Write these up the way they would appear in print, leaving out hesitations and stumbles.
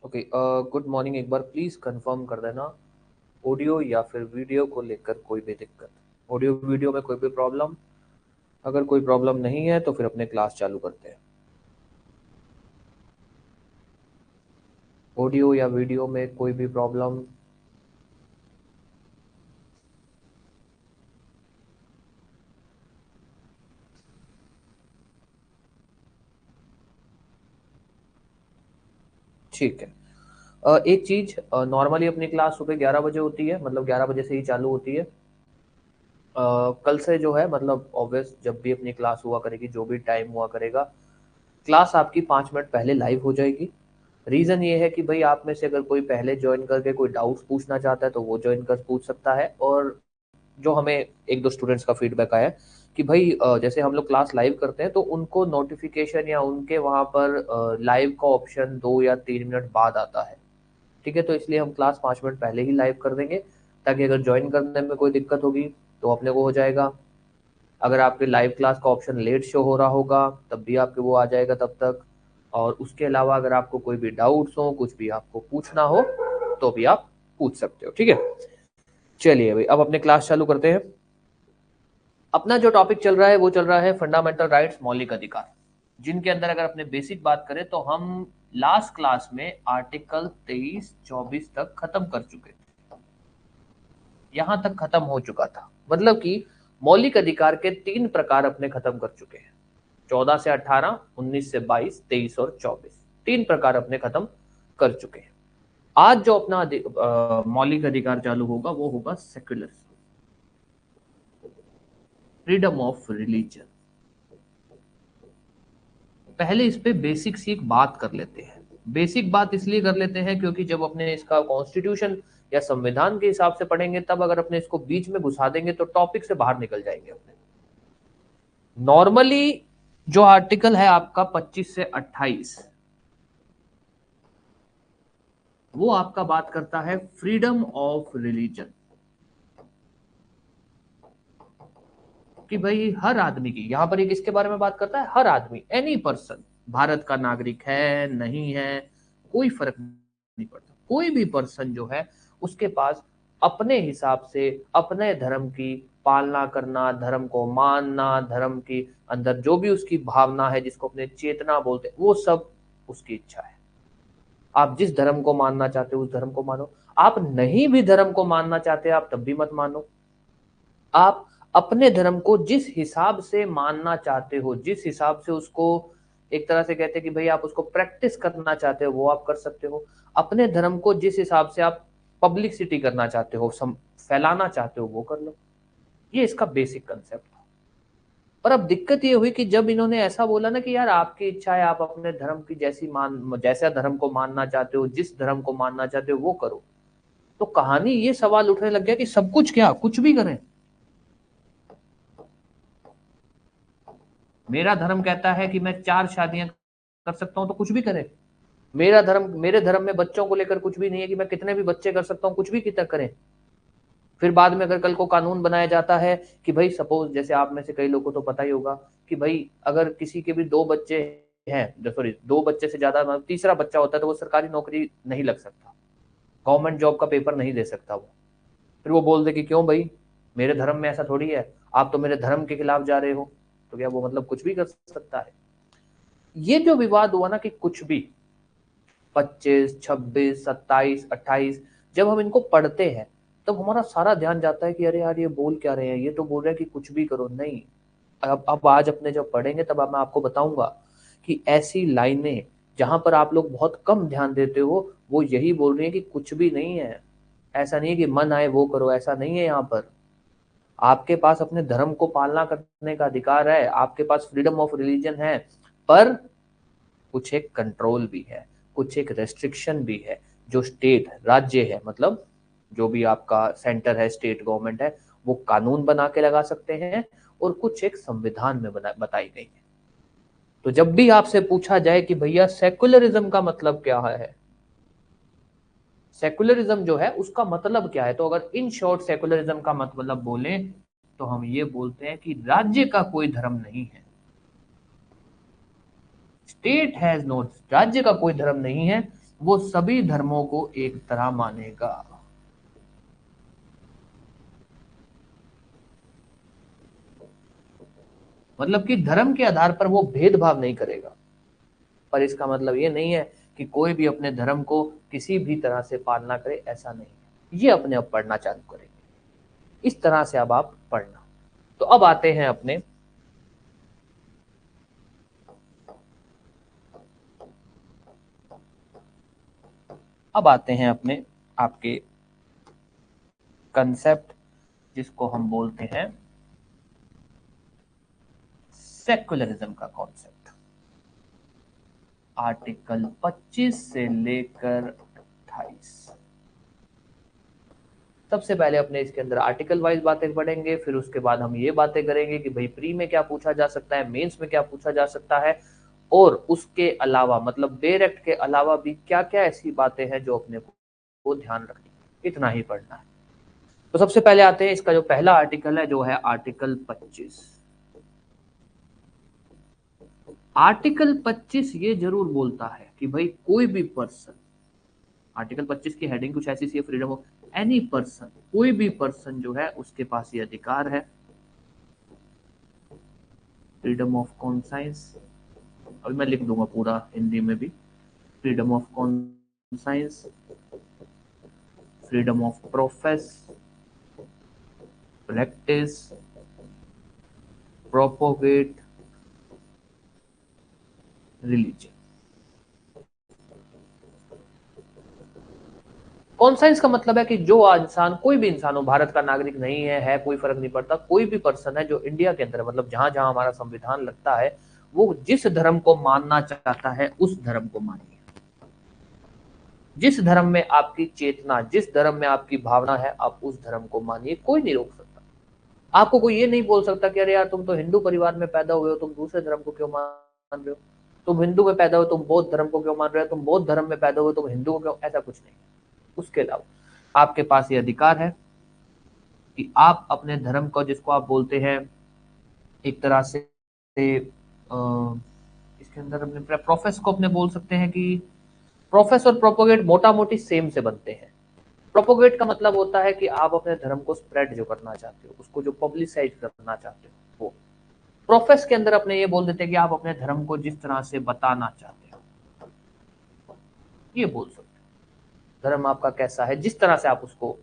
Okay, good morning. एक बार please confirm कर देना, ऑडियो या फिर वीडियो को लेकर कोई भी दिक्कत, ऑडियो वीडियो में कोई भी प्रॉब्लम। अगर कोई प्रॉब्लम नहीं है तो फिर अपने क्लास चालू करते हैं। ऑडियो या वीडियो में कोई भी प्रॉब्लम? ठीक है। एक चीज, नॉर्मली अपनी क्लास सुबह 11 बजे होती है, मतलब 11 बजे से ही चालू होती है। कल से जो है, मतलब ऑब्वियस जब भी अपनी क्लास हुआ करेगी, जो भी टाइम हुआ करेगा, क्लास आपकी 5 मिनट पहले लाइव हो जाएगी। रीजन ये है कि भाई आप में से अगर कोई पहले ज्वाइन करके कोई डाउट्स पूछना चाहता है तो वो ज्वाइन कर पूछ सकता है। और जो हमें एक दो स्टूडेंट्स का फीडबैक आया है कि भाई जैसे हम लोग क्लास लाइव करते हैं तो उनको नोटिफिकेशन या उनके वहां पर लाइव का ऑप्शन 2 या 3 मिनट बाद आता है। ठीक है, तो इसलिए हम क्लास 5 मिनट पहले ही लाइव कर देंगे, ताकि अगर ज्वाइन करने में कोई दिक्कत होगी तो अपने को हो जाएगा। अगर आपके लाइव क्लास का ऑप्शन लेट शो हो रहा होगा तब भी आपके वो आ जाएगा तब तक। और उसके अलावा अगर आपको कोई भी डाउट्स हो, कुछ भी आपको पूछना हो, तो भी आप पूछ सकते हो। ठीक है, चलिए भाई अब अपने क्लास चालू करते हैं। अपना जो टॉपिक चल रहा है वो चल रहा है फंडामेंटल राइट्स, मौलिक अधिकार, जिनके अंदर अगर अपने बेसिक बात करें तो हम लास्ट क्लास में आर्टिकल 23-24 तक खत्म कर चुके थे। यहां तक खत्म हो चुका था, मतलब कि मौलिक अधिकार के 3 प्रकार अपने खत्म कर चुके हैं। 14 से 18, 19 से 22, 23 और 24, 3 प्रकार अपने खत्म कर चुके हैं। आज जो अपना मौलिक अधिकार चालू होगा वो होगा सेक्युलर, फ्रीडम ऑफ रिलीजन। पहले इस पे बेसिक सी एक बात कर लेते हैं। बेसिक बात इसलिए कर लेते हैं क्योंकि जब अपने इसका कॉन्स्टिट्यूशन या संविधान के हिसाब से पढ़ेंगे, तब अगर अपने इसको बीच में घुसा देंगे तो टॉपिक से बाहर निकल जाएंगे अपने। नॉर्मली जो आर्टिकल है आपका 25 से 28, वो आपका बात करता है फ्रीडम ऑफ रिलीजन, कि भाई हर आदमी की, यहां पर ये किसके बारे में बात करता है? हर आदमी, एनी पर्सन, भारत का नागरिक है नहीं है कोई फर्क नहीं पड़ता, कोई भी पर्सन जो है उसके पास अपने हिसाब से अपने धर्म की पालना करना, धर्म को मानना, धर्म की अंदर जो भी उसकी भावना है, जिसको अपने चेतना बोलते हैं, वो सब उसकी इच्छा है। आप जिस धर्म को मानना चाहते हो उस धर्म को मानो, आप नहीं भी धर्म को मानना चाहते आप तब भी मत मानो। आप अपने धर्म को जिस हिसाब से मानना चाहते हो, जिस हिसाब से उसको एक तरह से कहते हैं कि भाई आप उसको प्रैक्टिस करना चाहते हो, वो आप कर सकते हो। अपने धर्म को जिस हिसाब से आप पब्लिसिटी करना चाहते हो, फैलाना चाहते हो, वो कर लो। ये इसका बेसिक कंसेप्ट था। पर अब दिक्कत ये हुई कि जब इन्होंने ऐसा बोला ना कि यार आपकी इच्छा है, आप अपने धर्म की जैसा धर्म को मानना चाहते हो, जिस धर्म को मानना चाहते हो वो करो, तो कहानी ये सवाल उठने लग गया कि सब कुछ क्या, कुछ भी करें? मेरा धर्म कहता है कि मैं 4 शादियां कर सकता हूं तो कुछ भी करें। मेरे धर्म में बच्चों को लेकर कुछ भी नहीं है कि मैं कितने भी बच्चे कर सकता हूं, कुछ भी कितना करें। फिर बाद में अगर कल को कानून बनाया जाता है कि भाई सपोज, जैसे आप में से कई लोगों को तो पता ही होगा कि भाई अगर किसी के भी 2 बच्चे हैं, सॉरी 2 बच्चे से ज्यादा, मतलब तीसरा बच्चा होता है, तो वो सरकारी नौकरी नहीं लग सकता, गवर्नमेंट जॉब का पेपर नहीं दे सकता वो। फिर वो बोल दे कि क्यों भाई, मेरे धर्म में ऐसा थोड़ी है, आप तो मेरे धर्म के खिलाफ जा रहे हो। तो क्या वो मतलब कुछ भी कर सकता है? ये जो विवाद हुआ ना कि कुछ भी, 25, 26, 27, 28, जब हम इनको पढ़ते हैं तब हमारा सारा ध्यान जाता है कि अरे यार ये बोल क्या रहे हैं, ये तो बोल रहे हैं कि कुछ भी करो। नहीं, अब आज अपने जब पढ़ेंगे तब अब मैं आपको बताऊंगा कि ऐसी लाइनें जहां पर आप लोग बहुत कम ध्यान देते हो, वो यही बोल रही है कि कुछ भी नहीं है। ऐसा नहीं है कि मन आए वो करो, ऐसा नहीं है। यहाँ पर आपके पास अपने धर्म को पालना करने का अधिकार है, आपके पास फ्रीडम ऑफ रिलीजन है, पर कुछ एक कंट्रोल भी है, कुछ एक रेस्ट्रिक्शन भी है। जो स्टेट, राज्य है, मतलब जो भी आपका सेंटर है, स्टेट गवर्नमेंट है, वो कानून बना के लगा सकते हैं, और कुछ एक संविधान में बताई गई है। तो जब भी आपसे पूछा जाए कि भैया सेकुलरिज्म का मतलब क्या है, सेकुलरिज्म जो है उसका मतलब क्या है, तो अगर इन शॉर्ट सेकुलरिज्म का मतलब बोले तो हम ये बोलते हैं कि राज्य का कोई धर्म नहीं है, स्टेट हैज नो, राज्य का कोई धर्म नहीं है, वो सभी धर्मों को एक तरह मानेगा। मतलब कि धर्म के आधार पर वो भेदभाव नहीं करेगा। पर इसका मतलब ये नहीं है कि कोई भी अपने धर्म को किसी भी तरह से पालना करे, ऐसा नहीं है। ये अपने अब पढ़ना चालू करेंगे, इस तरह से अब आप पढ़ना। तो अब आते हैं अपने आपके कंसेप्ट, जिसको हम बोलते हैं सेक्युलरिज्म का कॉन्सेप्ट। आर्टिकल 25 से लेकर 28। सबसे पहले अपने इसके अंदर आर्टिकल वाइज बातें पढ़ेंगे, फिर उसके बाद हम ये बातें करेंगे कि भाई प्री में क्या पूछा जा सकता है, मेंस में क्या पूछा जा सकता है, और उसके अलावा मतलब डायरेक्ट के अलावा भी क्या क्या ऐसी बातें हैं जो अपने को ध्यान रखनी है। इतना ही पढ़ना है। तो सबसे पहले आते हैं, इसका जो पहला आर्टिकल है जो है आर्टिकल 25। आर्टिकल 25 ये जरूर बोलता है कि भाई कोई भी पर्सन, आर्टिकल 25 की हेडिंग कुछ ऐसी सी है, फ्रीडम ऑफ एनी पर्सन, कोई भी पर्सन जो है उसके पास ये अधिकार है, फ्रीडम ऑफ कॉन्साइंस। अभी मैं लिख दूंगा पूरा हिंदी में भी, freedom of conscience, freedom of profess, practice, propagate religion. Conscience का मतलब है कि जो इंसान, कोई भी इंसान हो, भारत का नागरिक नहीं है कोई फर्क नहीं पड़ता, कोई भी पर्सन है जो इंडिया के अंदर मतलब जहां जहां हमारा संविधान लगता है, वो जिस धर्म को मानना चाहता है उस धर्म को मानिए। जिस धर्म में आपकी चेतना, जिस धर्म में आपकी भावना है, आप उस धर्म को मानिए, कोई नहीं रोक सकता। आपको कोई ये नहीं बोल सकता कि अरे यार तुम तो हिंदू परिवार में पैदा हुए हो, तुम दूसरे धर्म को क्यों मान रहे हो, तुम हिंदू में पैदा हो तुम बौद्ध धर्म को क्यों मान रहे हो, तुम बौद्ध धर्म में पैदा हुए तुम हिंदू को क्यों, ऐसा कुछ नहीं। उसके अलावा आपके पास ये अधिकार है कि आप अपने धर्म को, जिसको आप बोलते हैं एक तरह से इसके अंदर अपने प्रोफेस को अपने बोल सकते हैं कि प्रोफेस और प्रोपोगेट मोटा मोटी सेम से बनते हैं। प्रोपोगेट का मतलब होता है कि आप अपने धर्म को स्प्रेड जो करना चाहते हो, उसको जो पब्लिसाइज करना चाहते हो वो। प्रोफेस के अंदर अपने ये बोल देते हैं कि आप अपने धर्म को जिस तरह से बताना चाहते हो, ये बोल सकते हो। धर्म आपका कैसा है, जिस तरह से आप उसको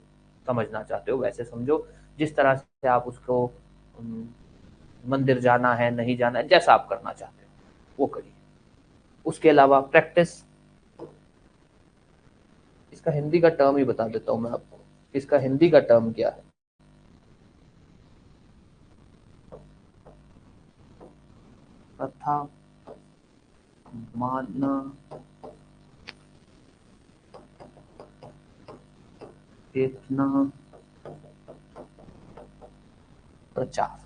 समझना चाहते हो वैसे समझो, जिस तरह से आप उसको मंदिर जाना है नहीं जाना है, जैसा आप करना चाहते हो वो करिए। उसके अलावा प्रैक्टिस, इसका हिंदी का टर्म ही बता देता हूं मैं आपको, इसका हिंदी का टर्म क्या है। प्रथा, मानना, चेतना, प्रचार।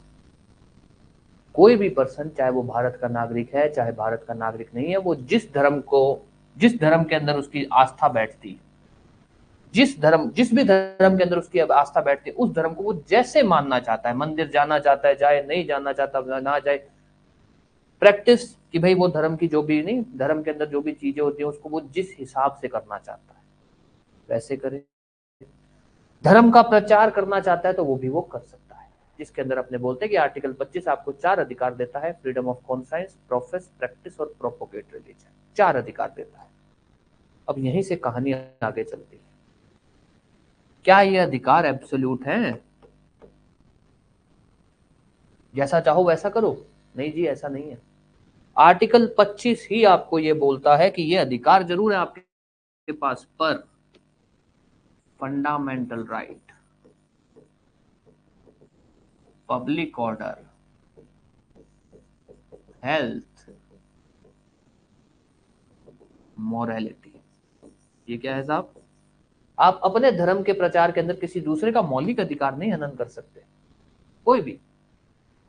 कोई भी पर्सन, चाहे वो भारत का नागरिक है चाहे भारत का नागरिक नहीं है, वो जिस धर्म के अंदर उसकी आस्था बैठती है, जिस भी धर्म के अंदर उसकी आस्था बैठती है, उस धर्म को वो जैसे मानना चाहता है, मंदिर जाना चाहता है जाए, नहीं जाना चाहता ना जाए। प्रैक्टिस कि भाई वो धर्म की जो भी, नहीं धर्म के अंदर जो भी चीजें होती है उसको वो जिस हिसाब से करना चाहता है वैसे करे। धर्म का प्रचार करना चाहता है तो वो भी वो कर सकता है, जिसके अंदर अपने बोलते हैं कि आर्टिकल 25 आपको 4 अधिकार देता है, freedom of conscience, profess, practice और प्रोपोगेट रिलीजन, 4 अधिकार देता है। अब यहीं से कहानी आगे चलती है। क्या ये अधिकार एब्सोल्यूट हैं, जैसा चाहो वैसा करो? नहीं जी, ऐसा नहीं है। आर्टिकल 25 ही आपको ये बोलता है कि ये अधिकार जरूर है आपके पास, पर fundamental right, public order, health, morality, ये क्या है साहब? आप अपने धर्म के प्रचार के अंदर किसी दूसरे का मौलिक अधिकार नहीं हनन कर सकते, कोई भी।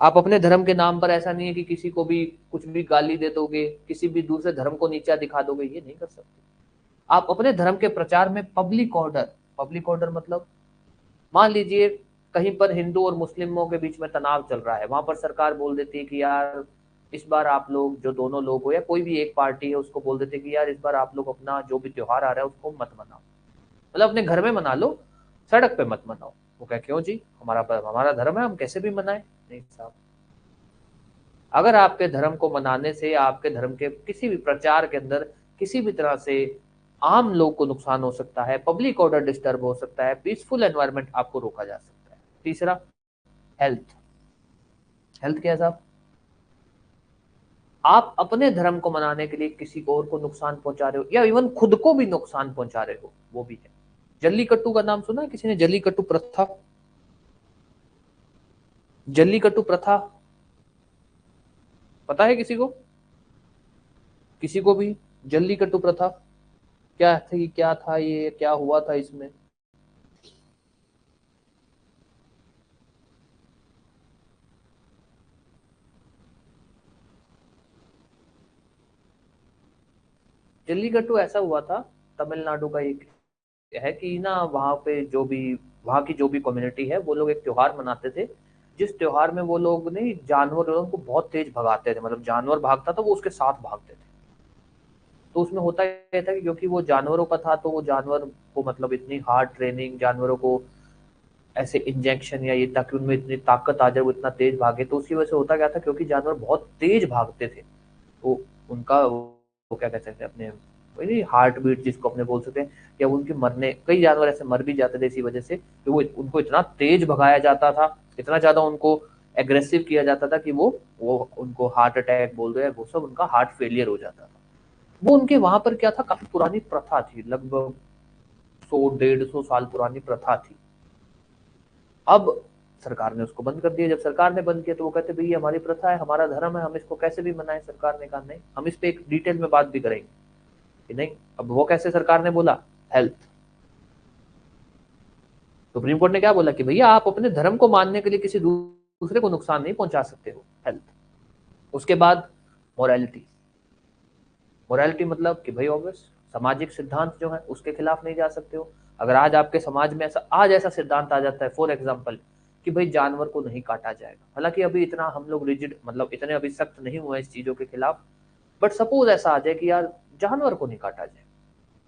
आप अपने धर्म के नाम पर ऐसा नहीं है कि किसी को भी कुछ भी गाली दे दोगे, किसी भी दूसरे धर्म को नीचा दिखा दोगे, ये नहीं कर सकते। आप अपने धर्म के प्रचार में पब्लिक ऑर्डर मतलब मान लीजिए कहीं पर हिंदू और मुस्लिमों के बीच में तनाव चल रहा है, वहां पर सरकार बोल देती है कि यार इस बार आप लोग जो दोनों लोग हो या कोई भी एक पार्टी है उसको बोल देते कि यार इस बार आप लोग अपना जो भी त्योहार आ रहा है उसको मत मनाओ, मतलब अपने घर में मना लो, सड़क पे मत मनाओ। वो क्या, क्यों जी, हमारा हमारा धर्म है, हम कैसे भी मनाएं? नहीं साहब, अगर आपके धर्म को मनाने से आपके धर्म के किसी भी प्रचार के अंदर किसी भी तरह से आम लोग को नुकसान हो सकता है, पब्लिक ऑर्डर डिस्टर्ब हो सकता है, पीसफुल एनवायरनमेंट आपको रोका जा सकता है। तीसरा, हेल्थ। हेल्थ क्या है साहब? आप अपने धर्म को मनाने के लिए किसी को और को नुकसान पहुंचा रहे हो या इवन खुद को भी नुकसान पहुंचा रहे हो, वो भी है। जल्लीकट्टू का नाम सुना है किसी ने? जल्लीकट्टू प्रथा, जल्लीकट्टू प्रथा पता है किसी को? किसी को भी? जल्लीकट्टू प्रथा क्या थी, क्या था, ये क्या हुआ था इसमें? जल्लीकट्टू ऐसा हुआ था, तमिलनाडु का एक है कि ना, वहाँ पे जो भी वहाँ की जो भी कम्युनिटी है वो लोग एक त्योहार मनाते थे, जिस त्योहार में वो लोग नहीं जानवरों को बहुत तेज भगाते थे, मतलब जानवर भागता था वो उसके साथ भागते थे। तो उसमें होता ये था कि क्योंकि वो जानवरों का था तो वो जानवर को मतलब इतनी हार्ड ट्रेनिंग, जानवरों को ऐसे इंजेक्शन या ये ताकि उनमें इतनी ताकत आ जाए वो इतना तेज भागे, तो उसकी वजह से होता क्या था, क्योंकि जानवर बहुत तेज भागते थे तो उनका वो क्या कह सकते हैं अपने, वही हार्ट बीट जिसको अपने बोल सकते हैं, या उनके मरने, कई जानवर ऐसे मर भी जाते थे इसी वजह से कि वो उनको इतना तेज भगाया जाता था, इतना ज्यादा उनको एग्रेसिव किया जाता था कि वो उनको हार्ट अटैक बोल दो या वो सब, उनका हार्ट फेलियर हो जाता था। वो उनके वहां पर क्या था, काफी पुरानी प्रथा थी, लगभग 100-150 साल पुरानी प्रथा थी। अब सरकार ने उसको बंद कर दिया। जब सरकार ने बंद किया तो वो कहते भाई ये हमारी प्रथा है, हमारा धर्म है, हम इसको कैसे भी मनाएं। सरकार ने कहा नहीं, हम इस पे एक डिटेल में बात भी करेंगे कि नहीं। अब वो कैसे सरकार ने बोला, हेल्थ। सुप्रीम कोर्ट ने क्या बोला कि भैया आप अपने धर्म को मानने के लिए किसी दूसरे को नुकसान नहीं पहुंचा सकते हो, हेल्थ। उसके बाद मोरालिटी। मोरालिटी मतलब कि भाई ऑब्वियस, सामाजिक सिद्धांत जो है उसके खिलाफ नहीं जा सकते हो। अगर आज आपके समाज में ऐसा सिद्धांत आ जाता है, फॉर एग्जाम्पल कि भाई जानवर को नहीं काटा जाएगा, हालांकि अभी इतना हम लोग रिजिड मतलब इतने अभी सख्त नहीं हुए इस चीजों के खिलाफ, बट सपोज ऐसा आ जाए कि यार जानवर को नहीं काटा जाए,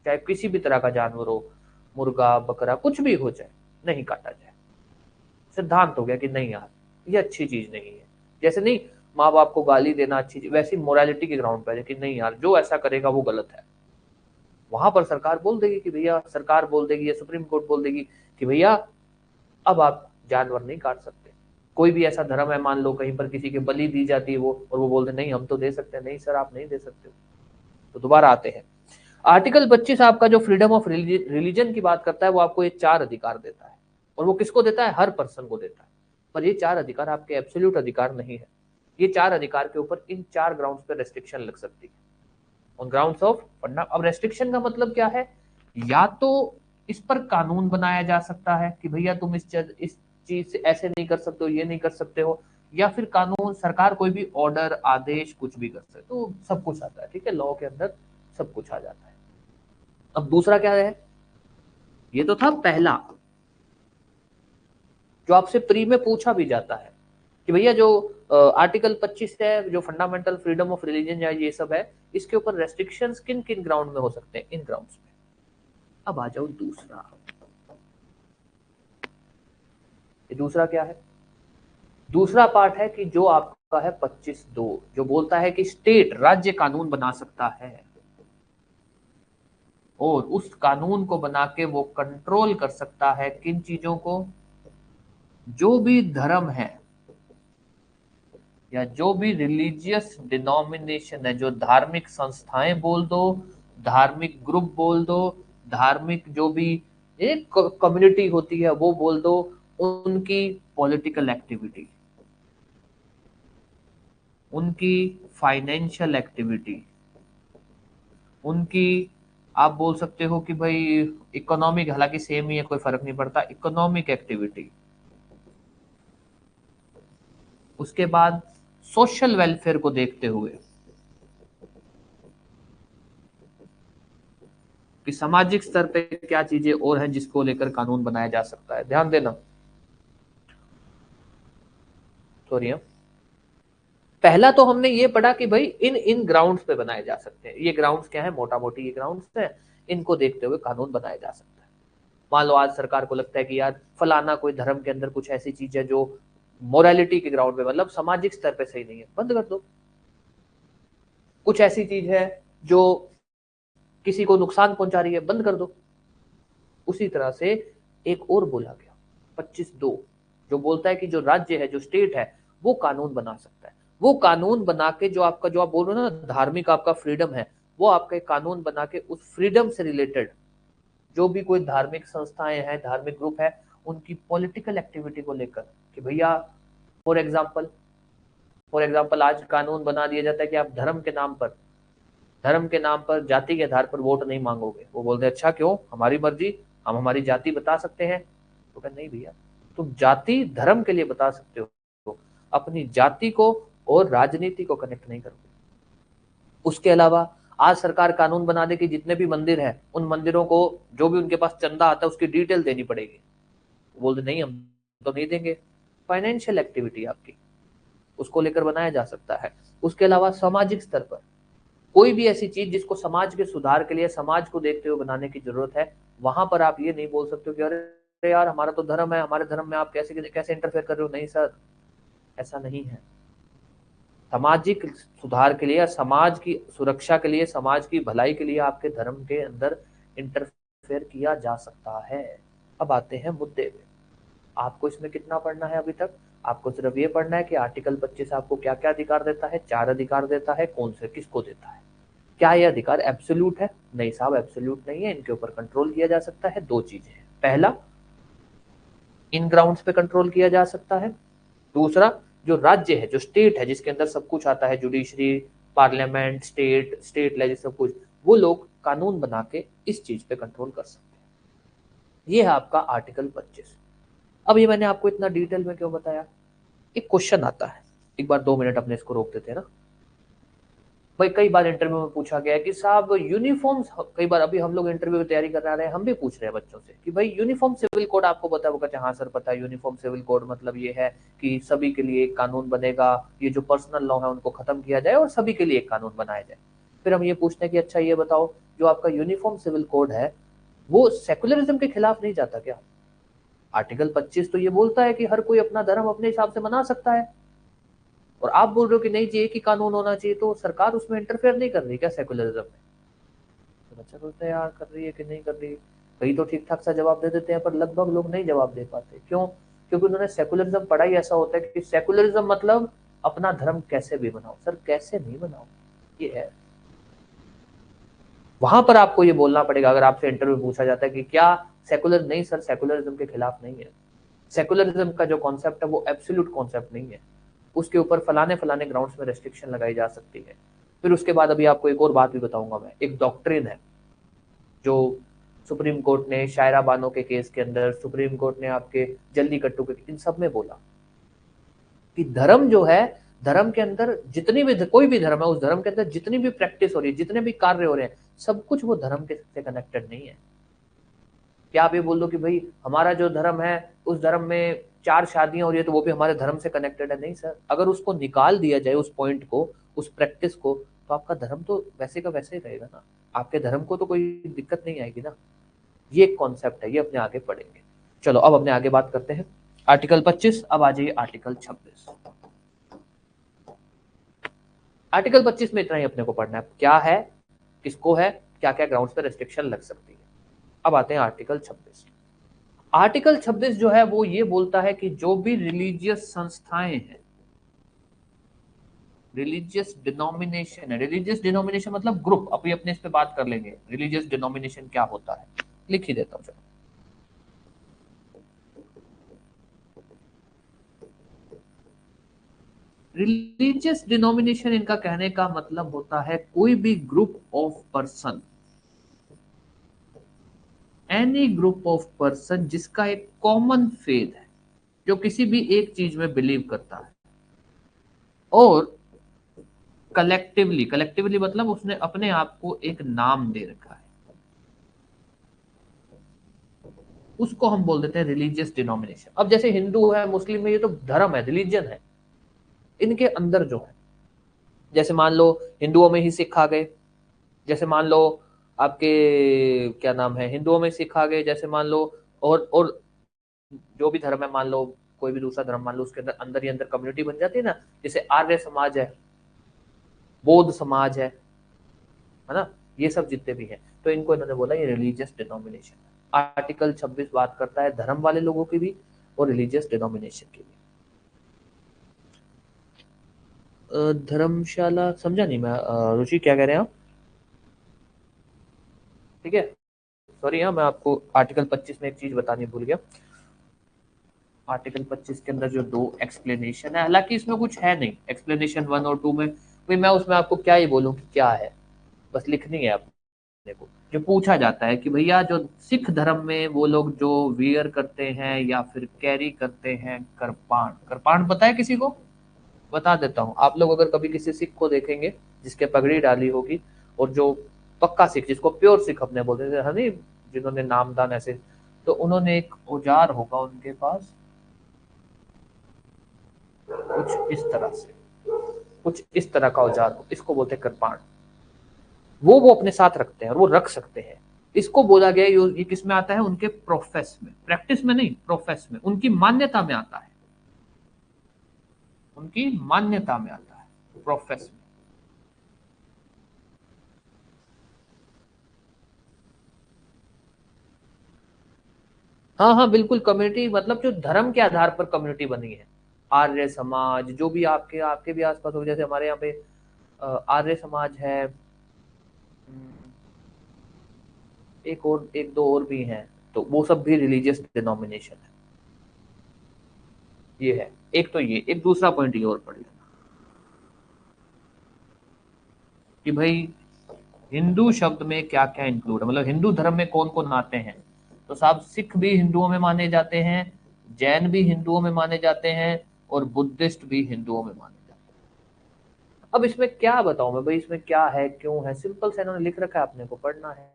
चाहे किसी भी तरह का जानवर हो, मुर्गा बकरा कुछ भी हो जाए, नहीं काटा जाए। सिद्धांत हो गया कि नहीं यार ये अच्छी चीज नहीं है। जैसे नहीं माँ बाप को गाली देना अच्छी चीज, वैसी मोरालिटी के ग्राउंड पे है कि नहीं यार जो ऐसा करेगा वो गलत है। वहां पर सरकार बोल देगी कि भैया, सरकार बोल देगी या सुप्रीम कोर्ट बोल देगी कि भैया अब आप जानवर नहीं काट सकते। कोई भी ऐसा धर्म है, मान लो कहीं पर किसी के बलि दी जाती है वो, और वो बोलते नहीं हम तो दे सकते हैं, नहीं सर आप नहीं दे सकते हो। तो दोबारा आते हैं, आर्टिकल 25 आपका जो फ्रीडम ऑफ रिलीजन की बात करता है वो आपको ये 4 अधिकार देता है, और वो किसको देता है, हर पर्सन को देता है। पर ये 4 अधिकार आपके एब्सोल्यूट अधिकार नहीं है। ये 4 अधिकार के ऊपर इन 4 ग्राउंड्स पे रेस्ट्रिक्शन लग सकती है, ऑन ग्राउंड्स ऑफ फंडा। अब रेस्ट्रिक्शन का मतलब क्या है, या तो इस पर कानून बनाया जा सकता है कि भैया तुम इस चीज से ऐसे नहीं कर सकते हो, ये नहीं कर सकते हो, या फिर कानून सरकार कोई भी ऑर्डर आदेश कुछ भी कर सकते, तो सब कुछ आता है, ठीक है, लॉ के अंदर सब कुछ आ जाता है। अब दूसरा क्या है, ये तो था पहला जो आपसे प्री में पूछा भी जाता है कि भैया जो आर्टिकल 25 है जो फंडामेंटल फ्रीडम ऑफ रिलीजन या ये सब है, इसके ऊपर रेस्ट्रिक्शंस किन किन ग्राउंड में हो सकते हैं, इन ग्राउंड्स में। अब आ जाओ दूसरा, ये दूसरा क्या है, दूसरा पार्ट है कि जो आपका है 25(2), जो बोलता है कि स्टेट राज्य कानून बना सकता है और उस कानून को बना के वो कंट्रोल कर सकता है किन चीजों को, जो भी धर्म है या जो भी रिलीजियस डिनोमिनेशन है, जो धार्मिक संस्थाएं बोल दो, धार्मिक ग्रुप बोल दो, धार्मिक जो भी एक कम्युनिटी होती है वो बोल दो, उनकी पॉलिटिकल एक्टिविटी, उनकी फाइनेंशियल एक्टिविटी, उनकी आप बोल सकते हो कि भाई इकोनॉमिक, हालांकि सेम ही है कोई फर्क नहीं पड़ता, इकोनॉमिक एक्टिविटी। उसके बाद सोशल वेलफेयर को देखते हुए कि सामाजिक स्तर पे क्या चीजें और हैं जिसको लेकर कानून बनाया जा सकता है, ध्यान देना। सॉरी, पहला तो हमने ये पढ़ा कि भाई इन इन ग्राउंड्स पे बनाए जा सकते हैं। ये ग्राउंड्स क्या है, मोटा मोटी ये ग्राउंड्स है, इनको देखते हुए कानून बनाया जा सकता है। मान लो आज सरकार को लगता है कि यार फलाना कोई धर्म के अंदर कुछ ऐसी चीज है जो मोरालिटी के ग्राउंड पे, मतलब सामाजिक स्तर पे सही नहीं है, बंद कर दो। कुछ ऐसी चीज है जो किसी को नुकसान पहुंचा रही है, बंद कर दो। उसी तरह से एक और बोला गया 25(2) जो बोलता है कि जो राज्य है, जो स्टेट है, वो कानून बना सकता है। वो कानून बना के जो आपका, जो आप बोल रहे हो ना धार्मिक आपका फ्रीडम है, वो आपका एक कानून बना के उस फ्रीडम से रिलेटेड जो भी कोई धार्मिक संस्थाएं हैं, धार्मिक ग्रुप है, उनकी पॉलिटिकल एक्टिविटी को लेकर कि भैया फॉर एग्जाम्पल आज कानून बना दिया जाता है कि आप धर्म के नाम पर जाति के आधार पर वोट नहीं मांगोगे। वो बोलते हैं अच्छा क्यों, हमारी मर्जी, हम हमारी जाति बता सकते हैं। तो कहते नहीं भैया, तुम जाति धर्म के लिए बता सकते हो, अपनी जाति को और राजनीति को कनेक्ट नहीं करोगे। उसके अलावा आज सरकार कानून बना दे कि जितने भी मंदिर हैं, उन मंदिरों को जो भी उनके पास चंदा आता है उसकी डिटेल देनी पड़ेगी। बोलते नहीं, हम तो नहीं देंगे। फाइनेंशियल एक्टिविटी आपकी, उसको लेकर बनाया जा सकता है। उसके अलावा सामाजिक स्तर पर कोई भी ऐसी चीज जिसको समाज के सुधार के लिए, समाज को देखते हुए बनाने की जरूरत है, वहां पर आप ये नहीं बोल सकते हो कि अरे यार हमारा तो धर्म है, हमारे धर्म में आप कैसे कैसे इंटरफेयर कर रहे हो। नहीं सर, ऐसा नहीं है। सामाजिक सुधार के लिए या समाज की सुरक्षा के लिए, समाज की भलाई के लिए आपके धर्म के अंदर इंटरफेयर किया जा सकता है। अब आते हैं मुद्दे पे। आपको इसमें कितना पढ़ना है अभी तक? आपको सिर्फ ये पढ़ना है कि आर्टिकल 25 आपको क्या क्या अधिकार देता है। 4 अधिकार देता है। कौन से किसको देता है? क्या ये अधिकार एब्सोल्यूट है? नहीं साहब, एब्सोल्यूट नहीं है। इनके ऊपर कंट्रोल किया जा सकता है। 2 चीजें हैं। पहला, इन ग्राउंड्स पे कंट्रोल किया जा सकता है। दूसरा, जो राज्य है, जो स्टेट है, जिसके अंदर सब कुछ आता है, जुडिशरी, पार्लियामेंट, स्टेट लेजिस्लेचर, सब कुछ, वो लोग कानून बना के इस चीज पे कंट्रोल कर सकते हैं। ये है आपका आर्टिकल 25। अब ये मैंने आपको इतना डिटेल में क्यों बताया? एक क्वेश्चन आता है, एक बार 2 मिनट अपने इसको रोक देते हैं ना भाई। कई बार इंटरव्यू में पूछा गया है कि साहब यूनिफॉर्म, कई बार अभी हम लोग इंटरव्यू की तैयारी कर रहे हैं, हम भी पूछ रहे हैं बच्चों से कि भाई यूनिफॉर्म सिविल कोड आपको पता है? वो कहते हैं हाँ सर पता है। यूनिफॉर्म सिविल कोड मतलब ये है कि सभी के लिए एक कानून बनेगा, ये जो पर्सनल लॉ है उनको खत्म किया जाए और सभी के लिए एक कानून बनाया जाए। फिर हम ये पूछते हैं कि अच्छा ये बताओ, जो आपका यूनिफॉर्म सिविल कोड है वो सेकुलरिज्म के खिलाफ नहीं जाता क्या? आर्टिकल 25 तो ये बोलता है कि हर कोई अपना धर्म अपने हिसाब से मना सकता है, और आप बोल रहे हो कि नहीं जी एक ही कानून होना चाहिए, तो सरकार उसमें इंटरफेयर नहीं कर रही क्या सेकुलरिज्म में? तो बच्चा बोलता है यार कर रही है कि नहीं कर रही। कई तो ठीक ठाक सा जवाब दे देते हैं, पर लगभग लोग नहीं जवाब दे पाते। क्यों? क्योंकि उन्होंने सेकुलरिज्म पढ़ा ही ऐसा होता है कि सेकुलरिज्म मतलब अपना धर्म कैसे भी बनाओ। सर कैसे नहीं बनाओ, ये है। वहां पर आपको ये बोलना पड़ेगा अगर आपसे इंटरव्यू पूछा जाता है कि क्या सेकुलर, नहीं सर सेकुलरिज्म के खिलाफ नहीं है। सेकुलरिज्म का जो कॉन्सेप्ट है वो एब्सोल्यूट कॉन्सेप्ट नहीं है। उसके ऊपर फलाने फलाने ग्राउंड्स में रेस्ट्रिक्शन लगाई जा सकती है। फिर उसके बाद अभी आपको एक और बात भी बताऊंगा मैं। एक डॉक्ट्रिन है जो सुप्रीम कोर्ट ने शायरा बानो के केस के अंदर, सुप्रीम कोर्ट ने आपके जल्लीकट्टू के, इन सब में बोला कि धर्म जो है, धर्म के अंदर जितनी भी, कोई भी धर्म है, उस धर्म के अंदर जितनी भी प्रैक्टिस हो रही है, जितने भी कार्य हो रहे हैं, सब कुछ वो धर्म के से कनेक्टेड नहीं है। क्या आप ये बोल दो कि भाई हमारा जो धर्म है उस धर्म में 4 शादियां हो रही है तो वो भी हमारे धर्म से कनेक्टेड है? नहीं सर। अगर उसको निकाल दिया जाए, उस पॉइंट को, उस प्रैक्टिस को, तो आपका धर्म तो वैसे का वैसे ही रहेगा ना। आपके धर्म को तो कोई दिक्कत नहीं आएगी ना। ये एक कॉन्सेप्ट है, ये अपने आगे पढ़ेंगे। चलो अब अपने आगे बात करते हैं। आर्टिकल 25, अब आ जाइए आर्टिकल 26। आर्टिकल 25 में इतना ही अपने को पढ़ना है, क्या है, किसको है, क्या क्या ग्राउंड्स पे रेस्ट्रिक्शन लग सकती है। अब आते हैं आर्टिकल 26। आर्टिकल 26 जो है वो ये बोलता है कि जो भी रिलीजियस संस्थाएं हैं, रिलीजियस डिनोमिनेशन है, रिलीजियस डिनोमिनेशन मतलब ग्रुप, अभी अपने इस पे बात कर लेंगे रिलीजियस डिनोमिनेशन क्या होता है। लिख ही देता हूं चलो। रिलीजियस डिनोमिनेशन, इनका कहने का मतलब होता है कोई भी group of person, any group of person जिसका एक कॉमन फेथ है, जो किसी भी एक चीज में बिलीव करता है, और कलेक्टिवली, कलेक्टिवली मतलब उसने अपने आप को एक नाम दे रखा है, उसको हम बोल देते हैं रिलीजियस डिनोमिनेशन। अब जैसे हिंदू है, मुस्लिम है, ये तो धर्म है, रिलीजन है। इनके अंदर जो है जैसे मान लो हिंदुओं में ही सिख आ गए, जैसे मान लो आपके क्या नाम है, हिंदुओं में सिख आ गए, जैसे मान लो और जो भी धर्म है, मान लो कोई भी दूसरा धर्म मान लो, उसके अंदर अंदर ही अंदर कम्युनिटी बन जाती है ना, जैसे आर्य समाज है, बौद्ध समाज है ना, ये सब जितने भी हैं, तो इनको इन्होंने बोला ये रिलीजियस डिनोमिनेशन है। आर्टिकल 26 बात करता है धर्म वाले लोगों की भी और रिलीजियस डिनोमिनेशन की भी। धर्मशाला समझा नहीं मैं, रुचि क्या कह रहे हैं आप? ठीक है, सॉरी, हाँ मैं आपको आर्टिकल 25 में एक चीज बतानी भूल गया। आर्टिकल 25 के अंदर जो दो एक्सप्लेनेशन है, हालांकि इसमें कुछ है नहीं एक्सप्लेनेशन 1 और 2 में, भाई मैं उसमें आपको क्या ही बोलूँ कि क्या है, बस लिखनी है अपने को। जो पूछा जाता है कि भैया जो सिख धर्म में वो लोग जो वियर करते हैं या फिर कैरी करते हैं कृपाण, कृपाण पता है किसी को? बता देता हूँ, आप लोग अगर कभी किसी सिख को देखेंगे जिसके पगड़ी डाली होगी, और जो पक्का सिख जिसको प्योर सिख अपने बोलते थे है नहीं, जिन्होंने नामदान ऐसे, तो उन्होंने एक औजार होगा उनके पास कुछ इस तरह से, कुछ इस तरह का औजार हो, इसको बोलते हैं कृपाण। वो अपने साथ रखते हैं और वो रख सकते हैं। इसको बोला गया ये किस में आता है, उनके प्रोफेस में, प्रैक्टिस में नहीं, प्रोफेस में, उनकी मान्यता में आता है, उनकी मान्यता में आता है, प्रोफेस में। हाँ हाँ बिल्कुल, कम्युनिटी मतलब जो धर्म के आधार पर कम्युनिटी बनी है, आर्य समाज जो भी आपके आपके भी आसपास हो, जैसे हमारे यहाँ पे आर्य समाज है, एक और एक दो और भी हैं, तो वो सब भी रिलीजियस डिनोमिनेशन है। ये है एक, तो ये एक दूसरा पॉइंट ये और पढ़ लेना कि भाई हिंदू शब्द में क्या क्या इंक्लूड है, मतलब हिंदू धर्म में कौन कौन आते हैं। तो साहब सिख भी हिंदुओं में माने जाते हैं, जैन भी हिंदुओं में माने जाते हैं, और बुद्धिस्ट भी हिंदुओं में माने जाते हैं। अब इसमें क्या बताऊं मैं भाई, इसमें क्या है क्यों है, सिंपल से इन्होंने लिख रखा है, आपने को पढ़ना है।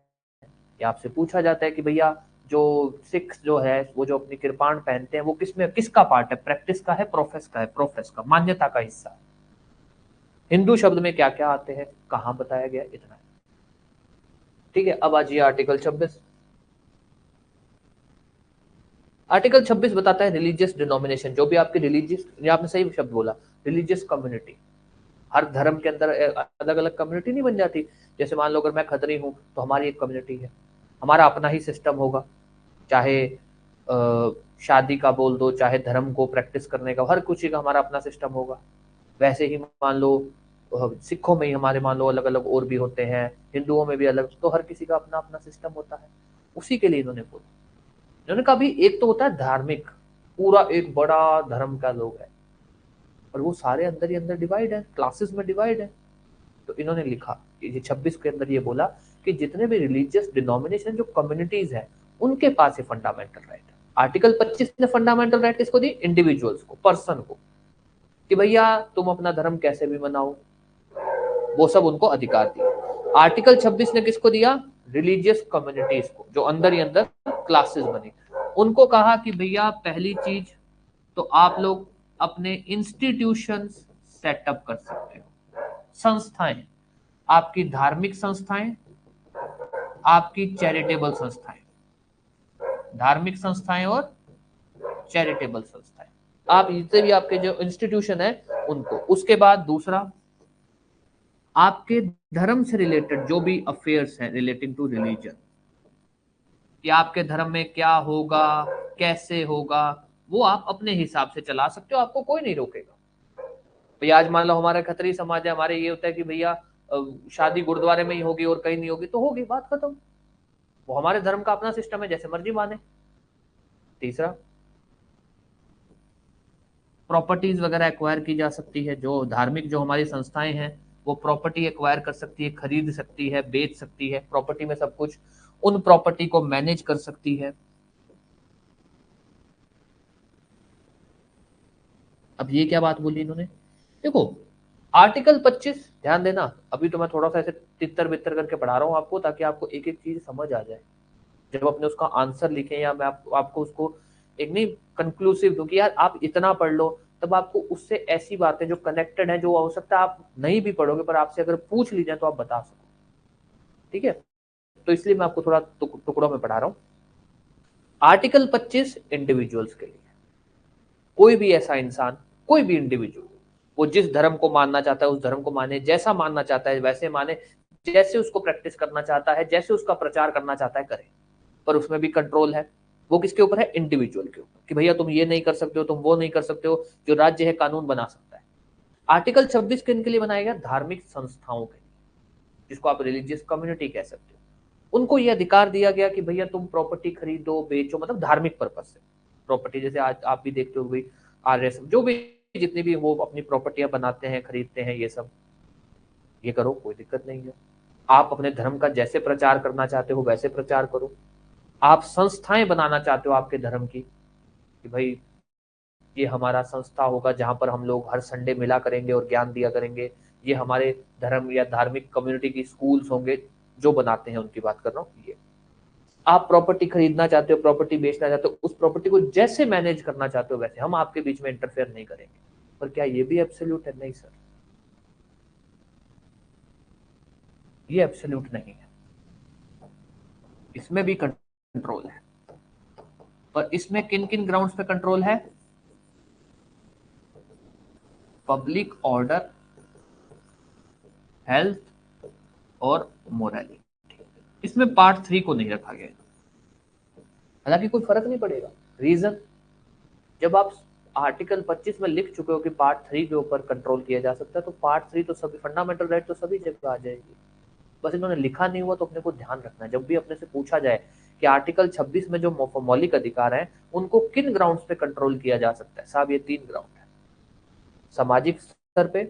या आपसे पूछा जाता है कि भैया जो सिख जो है वो जो अपनी कृपाण पहनते हैं वो किसमें किसका पार्ट है, प्रैक्टिस का है, प्रोफेस का है, प्रोफेस का मान्यता का हिस्सा है। हिंदू शब्द में क्या क्या आते हैं, कहाँ बताया गया, इतना है। ठीक है, अब आ जाइए आर्टिकल 26। आर्टिकल 26 बताता है रिलीजियस डिनोमिनेशन, जो भी आपकी रिलीजियस, ये आपने सही शब्द बोला, रिलीजियस कम्युनिटी। हर धर्म के अंदर अलग अलग कम्युनिटी नहीं बन जाती। जैसे मान लो अगर मैं खत्री हूं तो हमारी एक कम्युनिटी है, हमारा अपना ही सिस्टम होगा, चाहे शादी का बोल दो, चाहे धर्म को प्रैक्टिस करने का, हर कुछ का हमारा अपना सिस्टम होगा। वैसे ही मान लो सिखों में ही हमारे मान लो अलग अलग और भी होते हैं, हिंदुओं में भी अलग, तो हर किसी का अपना अपना सिस्टम होता है। उसी के लिए इन्होंने बोला, इन्होंने कहा भी एक तो होता है धार्मिक, पूरा एक बड़ा धर्म का लोग है, और वो सारे अंदर ही अंदर डिवाइड है, क्लासेस में डिवाइड है। तो इन्होंने लिखा ये 26 के अंदर ये बोला कि जितने भी रिलीजियस डिनोमिनेशन जो कम्युनिटीज है उनके पास ये फंडामेंटल राइट है। आर्टिकल 25 ने फंडामेंटल राइट किसको दी, इंडिविजुअल्स को, पर्सन को, कि भैया तुम अपना धर्म कैसे भी मनाओ, वो सब उनको अधिकार दिया। आर्टिकल 26 ने किसको दिया, रिलीजियस कम्युनिटीज को, जो अंदर ही अंदर क्लासेस बनी, उनको कहा कि भैया पहली चीज तो आप लोग अपने इंस्टीट्यूशन सेटअप कर सकते हो, संस्थाएं, आपकी धार्मिक संस्थाएं, आपकी चैरिटेबल संस्थाएं, धार्मिक संस्थाएं और चैरिटेबल संस्थाएं, आप जितने भी आपके जो इंस्टीट्यूशन है उनको। उसके बाद दूसरा, आपके धर्म से रिलेटेड जो भी अफेयर्स हैं रिलेटिंग टू रिलीजन, कि आपके धर्म में क्या होगा, कैसे होगा, वो आप अपने हिसाब से चला सकते हो, आपको कोई नहीं रोकेगा। भैया आज मान लो हमारा खत्री समाज है, हमारे ये होता है कि भैया शादी गुरुद्वारे में ही होगी और कहीं नहीं होगी, तो होगी, बात खत्म। वो हमारे धर्म का अपना सिस्टम है, जैसे मर्जी माने। तीसरा, प्रॉपर्टीज वगैरह एक्वायर की जा सकती है, जो धार्मिक जो हमारी संस्थाएं हैं वो प्रॉपर्टी एक्वायर कर सकती है, खरीद सकती है, बेच सकती है, प्रॉपर्टी में सब कुछ, उन प्रॉपर्टी को मैनेज कर सकती है। अब ये क्या बात बोली इन्होंने, देखो आर्टिकल 25 ध्यान देना, अभी तो मैं थोड़ा सा ऐसे तितर बितर करके पढ़ा रहा हूँ आपको, ताकि आपको एक एक चीज समझ आ जाए। जब अपने उसका आंसर लिखें या मैं आपको उसको एक नहीं कंक्लूसिव दूं कि यार आप इतना पढ़ लो, तब आपको उससे ऐसी बातें जो कनेक्टेड है, जो हो सकता है आप नहीं भी पढ़ोगे पर आपसे अगर पूछ ली जाए तो आप बता सको। ठीक है, तो इसलिए मैं आपको थोड़ा टुकड़ों में पढ़ा रहा हूं। आर्टिकल 25 इंडिविजुअल्स के लिए, कोई भी ऐसा इंसान, कोई भी इंडिविजुअल, वो जिस धर्म को मानना चाहता है उस धर्म को माने, जैसा मानना चाहता है वैसे माने, जैसे उसको प्रैक्टिस करना चाहता है, जैसे उसका प्रचार करना चाहता है करे, पर उसमें भी कंट्रोल है। वो किसके ऊपर है? इंडिविजुअल के ऊपर, कि भैया तुम ये नहीं कर सकते हो, तुम वो नहीं कर सकते हो। जो राज्य है कानून बना सकता है। आर्टिकल 26 किन के लिए बनाया गया? धार्मिक संस्थाओं के लिए, जिसको आप रिलीजियस कम्युनिटी कह सकते हो। उनको यह अधिकार दिया गया कि भैया तुम प्रॉपर्टी खरीदो बेचो, मतलब धार्मिक पर्पज से प्रॉपर्टी, जैसे आज आप भी देखते हो भाई आरएस जो भी जितनी भी वो अपनी प्रॉपर्टियां बनाते हैं, खरीदते हैं, ये सब ये करो, कोई दिक्कत नहीं है। आप अपने धर्म का जैसे प्रचार करना चाहते हो वैसे प्रचार करो। आप संस्थाएं बनाना चाहते हो आपके धर्म की, कि भाई ये हमारा संस्था होगा जहां पर हम लोग हर संडे मिला करेंगे और ज्ञान दिया करेंगे। ये हमारे धर्म या धार्मिक कम्युनिटी की स्कूल्स होंगे, जो बनाते हैं उनकी बात कर रहा हूँ। ये आप प्रॉपर्टी खरीदना चाहते हो, प्रॉपर्टी बेचना चाहते हो, उस प्रॉपर्टी को जैसे मैनेज करना चाहते हो वैसे, हम आपके बीच में इंटरफेयर नहीं करेंगे। पर क्या ये भी एब्सोल्यूट है? नहीं सर, ये एब्सोल्यूट नहीं है। इसमें भी कंट्रोल है, पर इसमें किन किन ग्राउंड्स पे कंट्रोल है? पब्लिक ऑर्डर, हेल्थ और मोरालिटी। इसमें पार्ट 3 को नहीं रखा गया। हालांकि कोई फर्क नहीं पड़ेगा। रीजन, जब आप आर्टिकल 25 में लिख चुके हो कि पार्ट 3 के ऊपर कंट्रोल किया जा सकता है, तो पार्ट 3 तो सभी फंडामेंटल राइट तो सभी जगह आ जाएगी। बस इन्होंने लिखा नहीं हुआ, तो अपने को ध्यान रखना है जब भी अपने से पूछा जाए कि आर्टिकल 26 में जो मौलिक अधिकार हैं उनको किन ग्राउंड्स पे कंट्रोल किया जा सकता है। साहब ये 3 ग्राउंड है। सामाजिक स्तर पे,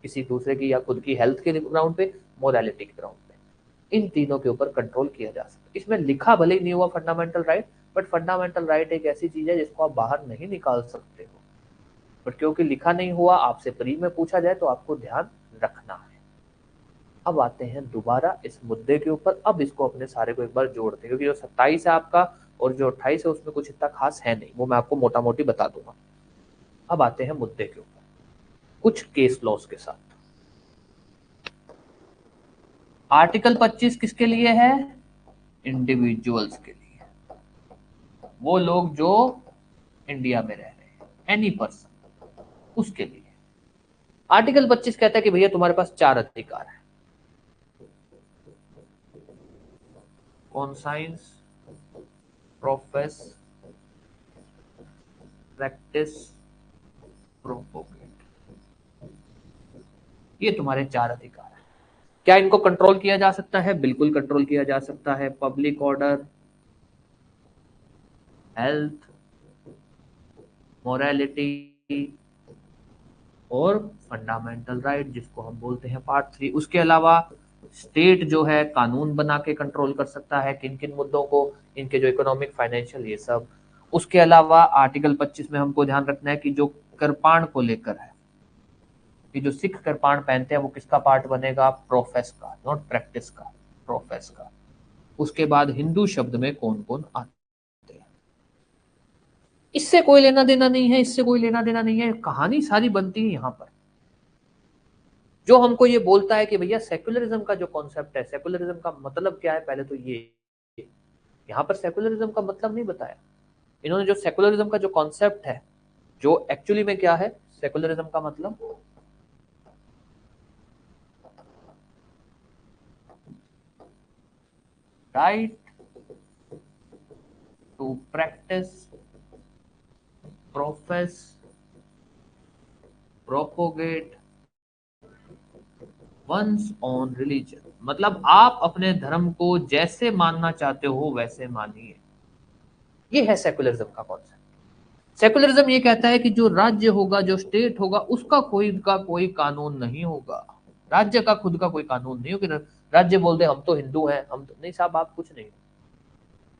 किसी दूसरे की या खुद की हेल्थ के ग्राउंड पे, मोरालिटी के ग्राउंड पे, इन तीनों के ऊपर कंट्रोल किया जा सकता है। इसमें लिखा भले ही नहीं हुआ fundamental right, but fundamental right एक ऐसी चीज है जिसको आप बाहर नहीं निकाल सकते हो। बट क्योंकि लिखा नहीं हुआ, आपसे प्री में पूछा जाए तो आपको ध्यान रखना है। अब आते हैं दोबारा इस मुद्दे के ऊपर। अब इसको अपने सारे को एक बार जोड़ते हैं, क्योंकि जो 27 है आपका और जो 28 है उसमें कुछ इतना खास है नहीं, वो मैं आपको मोटा मोटी बता दूंगा। अब आते हैं मुद्दे के ऊपर कुछ केस लॉस के साथ। आर्टिकल 25 किसके लिए है? इंडिविजुअल्स के लिए, वो लोग जो इंडिया में रह रहे हैं, एनी पर्सन, उसके लिए। आर्टिकल 25 कहता है कि भैया तुम्हारे पास 4 अधिकार है। कॉन्साइंस, प्रोफेस, प्रैक्टिस, प्रोपोगेट, ये तुम्हारे 4 अधिकार है। क्या इनको कंट्रोल किया जा सकता है? बिल्कुल कंट्रोल किया जा सकता है। पब्लिक ऑर्डर, हेल्थ, मोरालिटी और फंडामेंटल राइट, जिसको हम बोलते हैं पार्ट 3। उसके अलावा स्टेट जो है कानून बना के कंट्रोल कर सकता है किन किन मुद्दों को, इनके जो इकोनॉमिक, फाइनेंशियल, ये सब। उसके अलावा आर्टिकल 25 में हमको ध्यान रखना है कि जो कृपाण को लेकर है, कि जो सिख कृपाण पहनते हैं वो किसका पार्ट बनेगा? प्रोफेस का, नॉट प्रैक्टिस का, प्रोफेस का। उसके बाद हिंदू शब्द में कौन कौन आते हैं, इससे कोई लेना देना नहीं है, इससे कोई लेना देना नहीं है। कहानी सारी बनती है यहाँ पर। जो हमको ये बोलता है कि भैया सेकुलरिज्म का जो कॉन्सेप्ट है, सेकुलरिज्म का मतलब क्या है, पहले तो ये यहाँ पर सेकुलरिज्म का मतलब नहीं बताया इन्होंने। जो सेकुलरिज्म का जो कॉन्सेप्ट है, जो एक्चुअली में क्या है सेकुलरिज्म का मतलब, right to practice, profess, propagate one's own religion. मतलब आप अपने धर्म को जैसे मानना चाहते हो वैसे मानिए। ये है सेकुलरिज्म का कॉन्सेप्ट। सेकुलरिज्म ये कहता है कि जो राज्य होगा, जो स्टेट होगा, उसका कोई कानून नहीं होगा। राज्य का खुद का कोई कानून नहीं होगा। राज्य बोल दे हम तो हिंदू हैं, हम तो नहीं साहब, आप कुछ नहीं हो।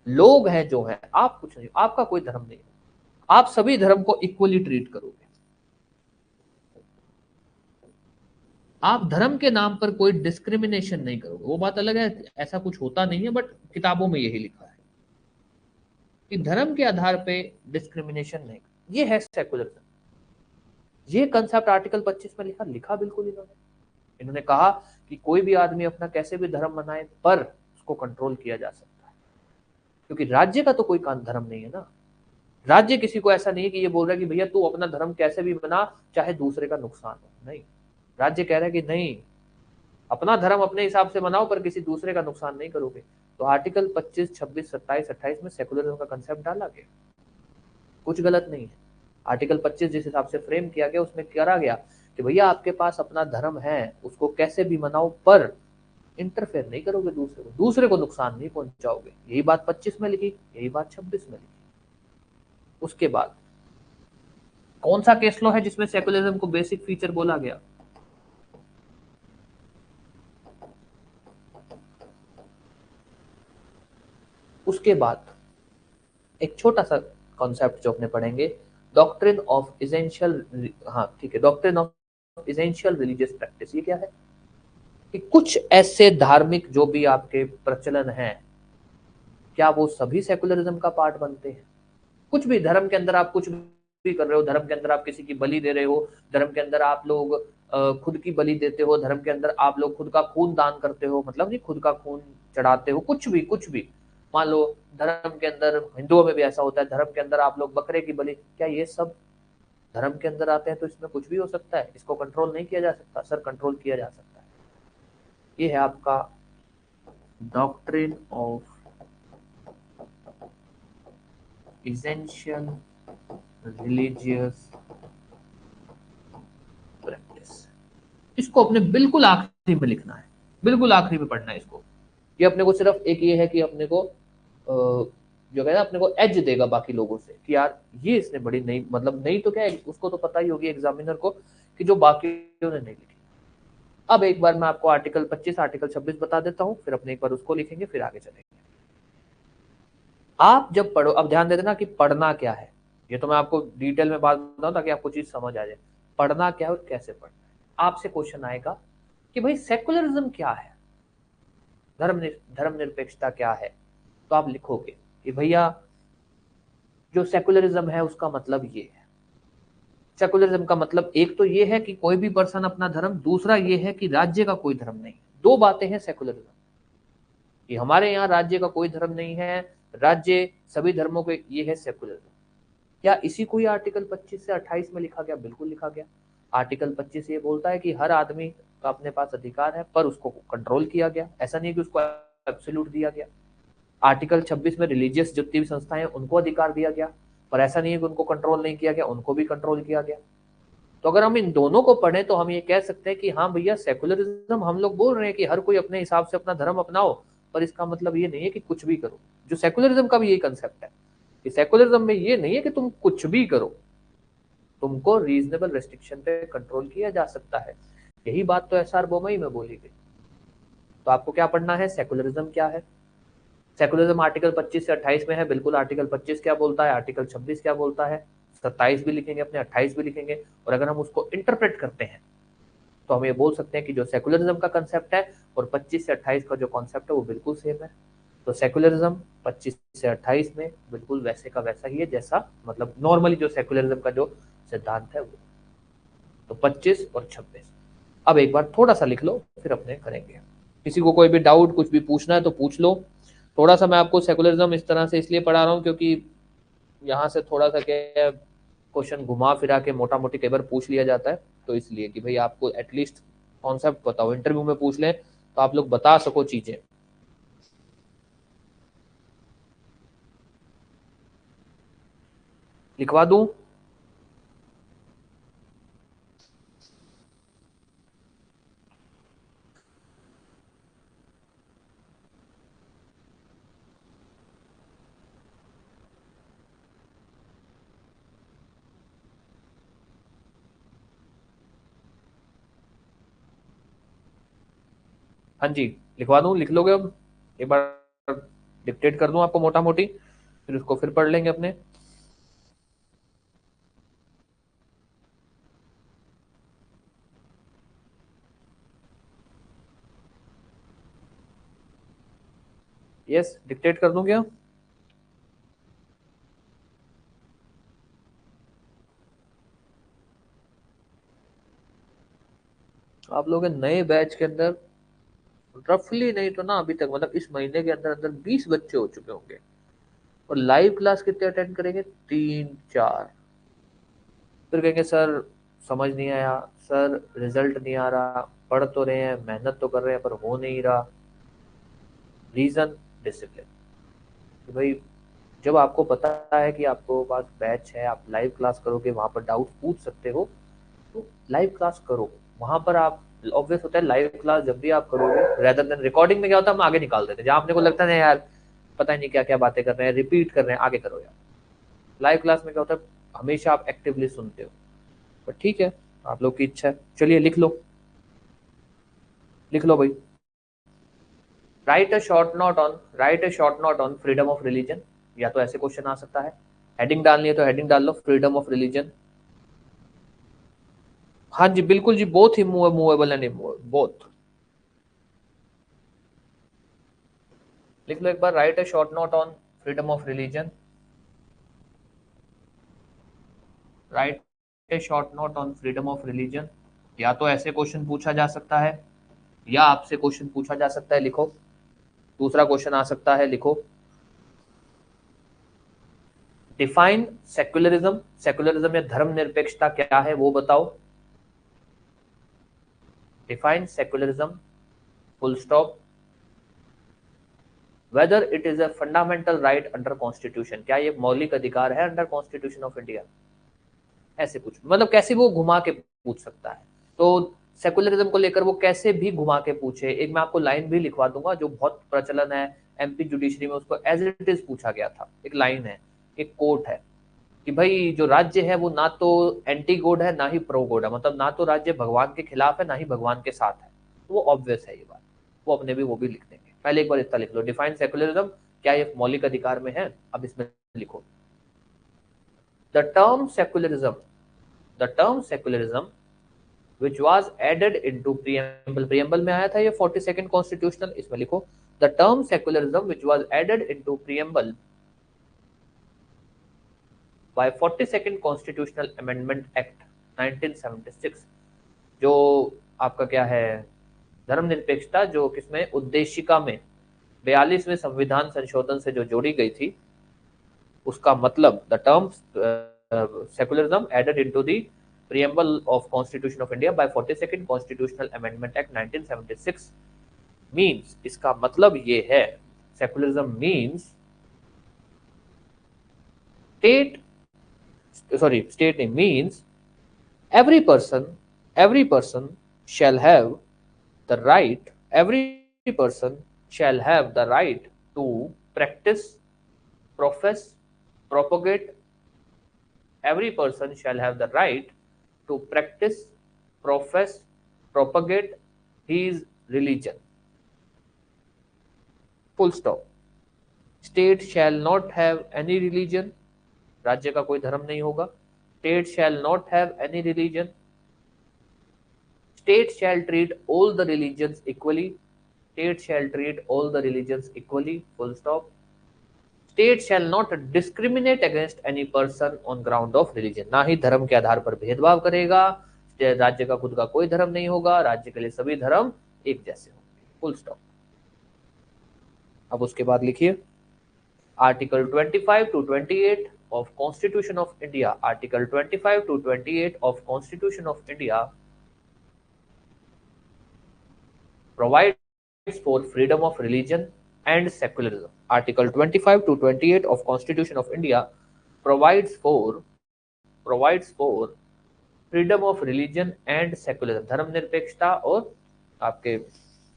लोग हैं जो हैं, आप कुछ नहीं हो, आपका कोई धर्म नहीं हो। आप सभी धर्म को इक्वली ट्रीट करोगे। आप धर्म के नाम पर कोई डिस्क्रिमिनेशन नहीं करोगे। वो बात अलग है, ऐसा कुछ होता नहीं है, बट किताबों में यही लिखा है कि धर्म के आधार पे डिस्क्रिमिनेशन नहीं। ये है सेकुलरिज्म। ये कंसेप्ट आर्टिकल 25 में लिखा लिखा बिल्कुल इन्होंने कहा कि कोई भी आदमी अपना कैसे भी धर्म मनाए पर उसको कंट्रोल किया जा सकता है, क्योंकि राज्य का तो कोई धर्म नहीं है ना। राज्य किसी को ऐसा नहीं है कि ये बोल रहा है कि भैया तू अपना धर्म कैसे भी मना, चाहे दूसरे का नुकसान हो। नहीं, राज्य कह रहा है कि नहीं, अपना धर्म अपने हिसाब से मनाओ पर किसी दूसरे का नुकसान नहीं करोगे। तो आर्टिकल 25, 26, 27, 28 में सेकुलरिज्म का कंसेप्ट डाला गया, कुछ गलत नहीं है। आर्टिकल 25 जिस हिसाब से फ्रेम किया गया उसमें करा गया कि भैया आपके पास अपना धर्म है, उसको कैसे भी मनाओ पर इंटरफेयर नहीं करोगे, दूसरे को नुकसान नहीं पहुंचाओगे। यही बात 25 में लिखी, यही बात 26 में लिखी। उसके बाद कौन सा केस लॉ है जिसमें सेकुलरिज्म को बेसिक फीचर बोला गया? उसके बाद एक छोटा सा कॉन्सेप्ट जो अपने पढ़ेंगे, डॉक्ट्रिन ऑफ इसेंशियल, हाँ ठीक है, doctrine of essential religious practice. ये क्या है कि कुछ ऐसे धार्मिक जो भी आपके प्रचलन हैं, क्या वो सभी सेकुलरिज्म का पार्ट बनते हैं? कुछ भी धर्म के अंदर आप कुछ भी कर रहे हो, धर्म के अंदर आप किसी की बलि दे रहे हो, धर्म के अंदर आप लोग खुद की बलि देते हो, धर्म के अंदर आप लोग खुद का खून दान करते हो, मतलब नहीं खुद का खून चढ़ाते हो, कुछ भी मान लो धर्म के अंदर, हिंदुओं में भी ऐसा होता है, धर्म के अंदर आप लोग बकरे की बलि, क्या ये सब धर्म के अंदर आते हैं? तो इसमें कुछ भी हो सकता है, इसको कंट्रोल नहीं किया जा सकता? सर कंट्रोल किया जा सकता है। ये है आपका doctrine of essential religious practice. इसको अपने बिल्कुल आखिरी में लिखना है, बिल्कुल आखिरी में पढ़ना है इसको। ये अपने को सिर्फ एक ये है कि अपने को जो है ना, अपने को एज देगा बाकी लोगों से कि यार ये इसने बड़ी नई, मतलब नई तो क्या है, उसको तो पता ही होगी एग्जामिनर को कि जो बाकियों ने नहीं लिखी। अब एक बार मैं आपको आर्टिकल 25, आर्टिकल 26 बता देता हूं, फिर अपने एक बार उसको लिखेंगे, फिर आगे चलेंगे। आप जब पढ़ो, अब ध्यान दे देना कि पढ़ना क्या है, ये तो मैं आपको डिटेल में बात बताऊं ताकि आपको चीज समझ आ जाए। पढ़ना क्या है और कैसे पढ़ना है। आपसे क्वेश्चन आएगा कि भाई सेकुलरिज्म क्या है, धर्मनिरपेक्षता क्या है? तो आप लिखोगे कि भैया जो सेकुलरिज्म है उसका मतलब ये है। सेकुलरिज्म का मतलब एक तो ये है कि कोई भी पर्सन अपना धर्म, दूसरा ये है कि राज्य का कोई धर्म नहीं। दो बातें हैं सेकुलरिज्म कि हमारे यहाँ राज्य का कोई धर्म नहीं है, राज्य सभी धर्मों के, ये है सेकुलरिज्म। क्या इसी को ही आर्टिकल 25 से 28 में लिखा गया? बिल्कुल लिखा गया। आर्टिकल 25 ये बोलता है कि हर आदमी का अपने पास अधिकार है, पर उसको कंट्रोल किया गया, ऐसा नहीं कि उसको एब्सोल्यूट दिया गया। आर्टिकल 26 में रिलीजियस जितनी भी संस्थाएं हैं उनको अधिकार दिया गया, पर ऐसा नहीं है कि उनको कंट्रोल नहीं किया गया, उनको भी कंट्रोल किया गया। तो अगर हम इन दोनों को पढ़ें तो हम ये कह सकते हैं कि हाँ भैया सेकुलरिज्म, हम लोग बोल रहे हैं कि हर कोई अपने हिसाब से अपना धर्म अपनाओ, पर इसका मतलब ये नहीं है कि कुछ भी करो। जो सेकुलरिज्म का भी यही कंसेप्ट है कि सेकुलरिज्म में ये नहीं है कि तुम कुछ भी करो, तुमको रीजनेबल रेस्ट्रिक्शन पे कंट्रोल किया जा सकता है। यही बात तो एसआर बोमई में बोली गई। तो आपको क्या पढ़ना है, सेकुलरिज्म क्या है। सेकुलरिज्म आर्टिकल 25 से 28 में है, बिल्कुल आर्टिकल 25 क्या बोलता है, आर्टिकल 26 क्या बोलता है, 27 भी लिखेंगे अपने, 28 भी लिखेंगे। और अगर हम उसको इंटरप्रेट करते हैं तो हम ये बोल सकते हैं कि जो सेकुलरिज्म का कंसेप्ट है और 25 से 28 का जो कॉन्सेप्ट है वो बिल्कुल सेम है। तो सेकुलरिज्म 25 से 28 में बिल्कुल वैसे का वैसा ही है जैसा, मतलब नॉर्मली जो सेकुलरिज्म का जो सिद्धांत है वो। तो 25 और 26 अब एक बार थोड़ा सा लिख लो, फिर अपने करेंगे। किसी को कोई भी डाउट कुछ भी पूछना है तो पूछ लो। थोड़ा सा मैं आपको सेकुलरिज्म इस तरह से इसलिए पढ़ा रहा हूँ क्योंकि यहाँ से थोड़ा सा क्या क्वेश्चन घुमा फिरा के मोटा मोटी कई बार पूछ लिया जाता है, तो इसलिए कि भाई आपको एटलीस्ट कॉन्सेप्ट बताओ, इंटरव्यू में पूछ लें तो आप लोग बता सको चीजें। लिखवा दूं? हाँ जी, लिखवा दूं, लिख लोगे अब? एक बार डिक्टेट कर दूं आपको मोटा मोटी, फिर उसको फिर पढ़ लेंगे अपने। यस, डिक्टेट कर दूं क्या? आप लोगों के नए बैच के अंदर रफली नहीं तो ना अभी तक मतलब इस महीने के अंदर अंदर 20 बच्चे हो चुके होंगे। और लाइव क्लास कितने अटेंड करेंगे? 3 4। फिर कहेंगे सर समझ नहीं आया, सर रिजल्ट नहीं आ रहा, पढ़ तो रहे हैं, मेहनत तो कर रहे हैं पर हो नहीं रहा। Reason discipline. कि भाई जब आपको पता है कि आपको पास बैच है, आप लाइव क्लास करोगे, वहां पर डाउट पूछ सकते हो, तो लाइव क्लास करो। वहां पर आप ऑब्वियस होता है लाइव क्लास जब भी आप करोगे रेदर देन रिकॉर्डिंग में क्या होता है हम आगे निकाल देते हैं, जहां अपने को लगता है ना यार पता ही नहीं क्या क्या बातें कर रहे हैं, रिपीट कर रहे हैं, आगे करो यार। लाइव क्लास में क्या होता है हमेशा आप एक्टिवली सुनते हो। पर ठीक है, आप लोग की इच्छा है, चलिए लिख लो, लिख लो भाई। Right a short note on freedom of religion. या तो ऐसे क्वेश्चन आ सकता है, हेडिंग डालनी है तो हेडिंग डाल लो फ्रीडम ऑफ रिलीजन। हाँ जी बिल्कुल जी, both movable and immovable both. लिख लो एक बार, write a short note on freedom of religion. Write a short note on freedom of religion. या तो ऐसे क्वेश्चन पूछा जा सकता है या आपसे क्वेश्चन पूछा जा सकता है, लिखो। दूसरा क्वेश्चन आ सकता है, लिखो। Define secularism. सेक्युलरिज्म या धर्मनिरपेक्षता क्या है वो बताओ। Define secularism full stop. Whether it is a fundamental right under constitution. क्या ये मौलिक अधिकार है अंडर कॉन्स्टिट्यूशन ऑफ इंडिया? ऐसे पूछ मतलब कैसे वो घुमा के पूछ सकता है। तो सेकुलरिज्म को लेकर वो कैसे भी घुमा के पूछे, एक मैं आपको लाइन भी लिखवा दूंगा जो बहुत प्रचलन है एमपी जुडिशरी में, उसको एज इट इज पूछा गया था। एक लाइन है, एक कोट है कि भाई जो राज्य है वो ना तो एंटी गॉड है ना ही प्रो गॉड है, मतलब ना तो राज्य भगवान के खिलाफ है ना ही भगवान के साथ है। तो वो ऑब्वियस है ये बात, वो अपने भी वो भी लिख देंगे। पहले एक बार इतना लिख लो, डिफाइन सेकुलरिज्म, क्या ये मौलिक अधिकार में है? अब इसमें लिखो the term secularism, the term secularism which was added into preamble में आया था ये 42nd कॉन्स्टिट्यूशनल, इसमें लिखो the term secularism which was added into preamble by 42nd constitutional amendment act 1976। जो आपका क्या है धर्मनिरपेक्षता जो किसमें उद्देशिका में 42वें संविधान संशोधन से जो जोड़ी गई थी, उसका मतलब the term secularism added into the preamble of Constitution of India by 42nd Constitutional Amendment Act 1976 means, इसका मतलब ये है सेकुलरिज्म मीन्स स्टेट नहीं means every person shall have the right, every person shall have the right to practice, profess, propagate, every person shall have the right to practice, profess, propagate his religion, full stop। State shall not have any religion, राज्य का कोई धर्म नहीं होगा। State shall not have any religion, state shall treat all the religions equally, state shall treat all the religions equally, full stop. State shall not discriminate against any person on ground of religion, ना ही धर्म के आधार पर भेदभाव करेगा। राज्य का खुद का कोई धर्म नहीं होगा, राज्य के लिए सभी धर्म एक जैसे होंगे, फुल स्टॉप। अब उसके बाद लिखिए Article 25 to 28 of Constitution of India, Article 25 to 28 of Constitution of India provides for freedom of religion and secularism. Article 25 to 28 of Constitution of India provides for freedom of religion and secularism, धर्मनिरपेक्षता और आपके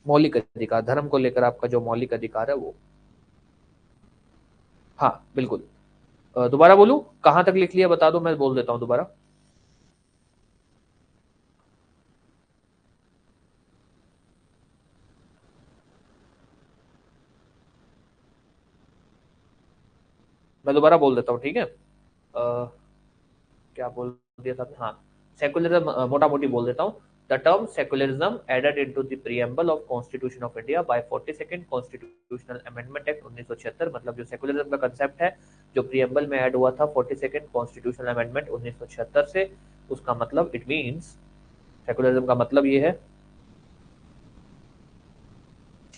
मौलिक अधिकार, धर्म को लेकर आपका जो मौलिक अधिकार है वो। हाँ बिल्कुल। दोबारा बोलूं कहां तक लिख लिया बता दो, मैं बोल देता हूं दोबारा। मैं दोबारा बोल देता हूँ, ठीक है। क्या बोल दिया था हाँ, सेकुलरिज्म मोटा मोटी बोल देता हूँ। The term secularism added into the preamble of constitution of India by 42nd constitutional amendment act 1976, मतलब जो सेकुलरिज्म का कंसेप्ट है जो प्रीएम्बल में ऐड हुआ था 42nd कॉन्स्टिट्यूशनल अमेंडमेंट 1976 से, उसका मतलब इट मींस सेकुलरिज्म का मतलब ये है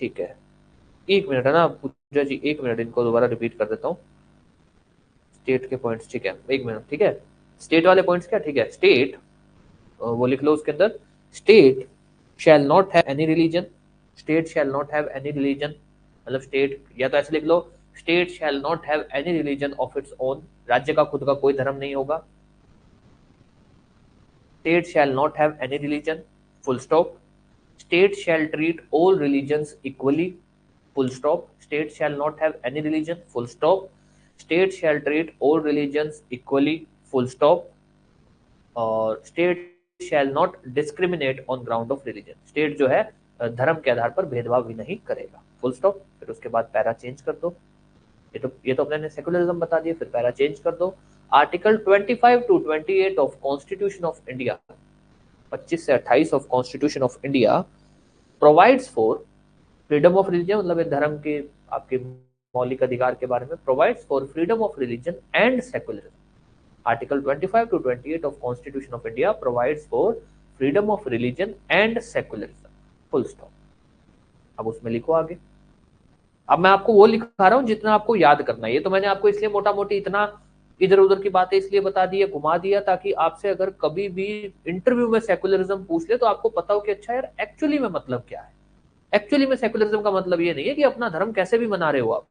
ठीक है, एक मिनट है ना पूजा जी, एक मिनट, इनको दोबारा रिपीट कर देता हूँ। स्टेट के पॉइंट्स, ठीक है, एक मिनट, ठीक है। स्टेट वाले पॉइंट्स क्या, ठीक है, स्टेट वो लिख लो उसके अंदर, state shall not have any religion, state shall not have any religion, मतलब स्टेट, या तो ऐसे लिख लो, state shall not have any religion of its own, राज्य का खुद का कोई धर्म नहीं होगा। State shall not have any religion, full stop. State shall treat all religions equally, full stop. State shall not have any religion, full stop. State shall treat all religions equally, full stop. और state shall not discriminate on ground of religion. State जो है धर्म के आधार पर भेदभाव भी नहीं करेगा, full stop। फिर उसके बाद पैरा चेंज कर दो, ये तो अपने सेकुलरिज्म बता दिए, फिर पैरा चेंज कर दो। Article 25 to 28 of constitution of India, 25 से 28 of constitution of India provides for freedom of religion, मतलब धर्म के आपके मौलिक अधिकार के बारे में, provides for freedom of religion and secularism. Article 25 to 28 of constitution of India provides for freedom of religion and secularism, full stop. अब उसमें लिखो आगे। अब मैं आपको वो लिखा रहा हूं जितना आपको याद करना है, ये तो मैंने आपको इसलिए मोटा मोटी इतना इधर उधर की बातें इसलिए बता दी है, घुमा दिया, ताकि आपसे अगर कभी भी इंटरव्यू में सेकुलरिज्म पूछ ले तो आपको पता हो कि अच्छा यार एक्चुअली में मतलब क्या है। एक्चुअली में सेकुलरिज्म का मतलब ये नहीं है कि अपना धर्म कैसे भी मना रहे हो आप।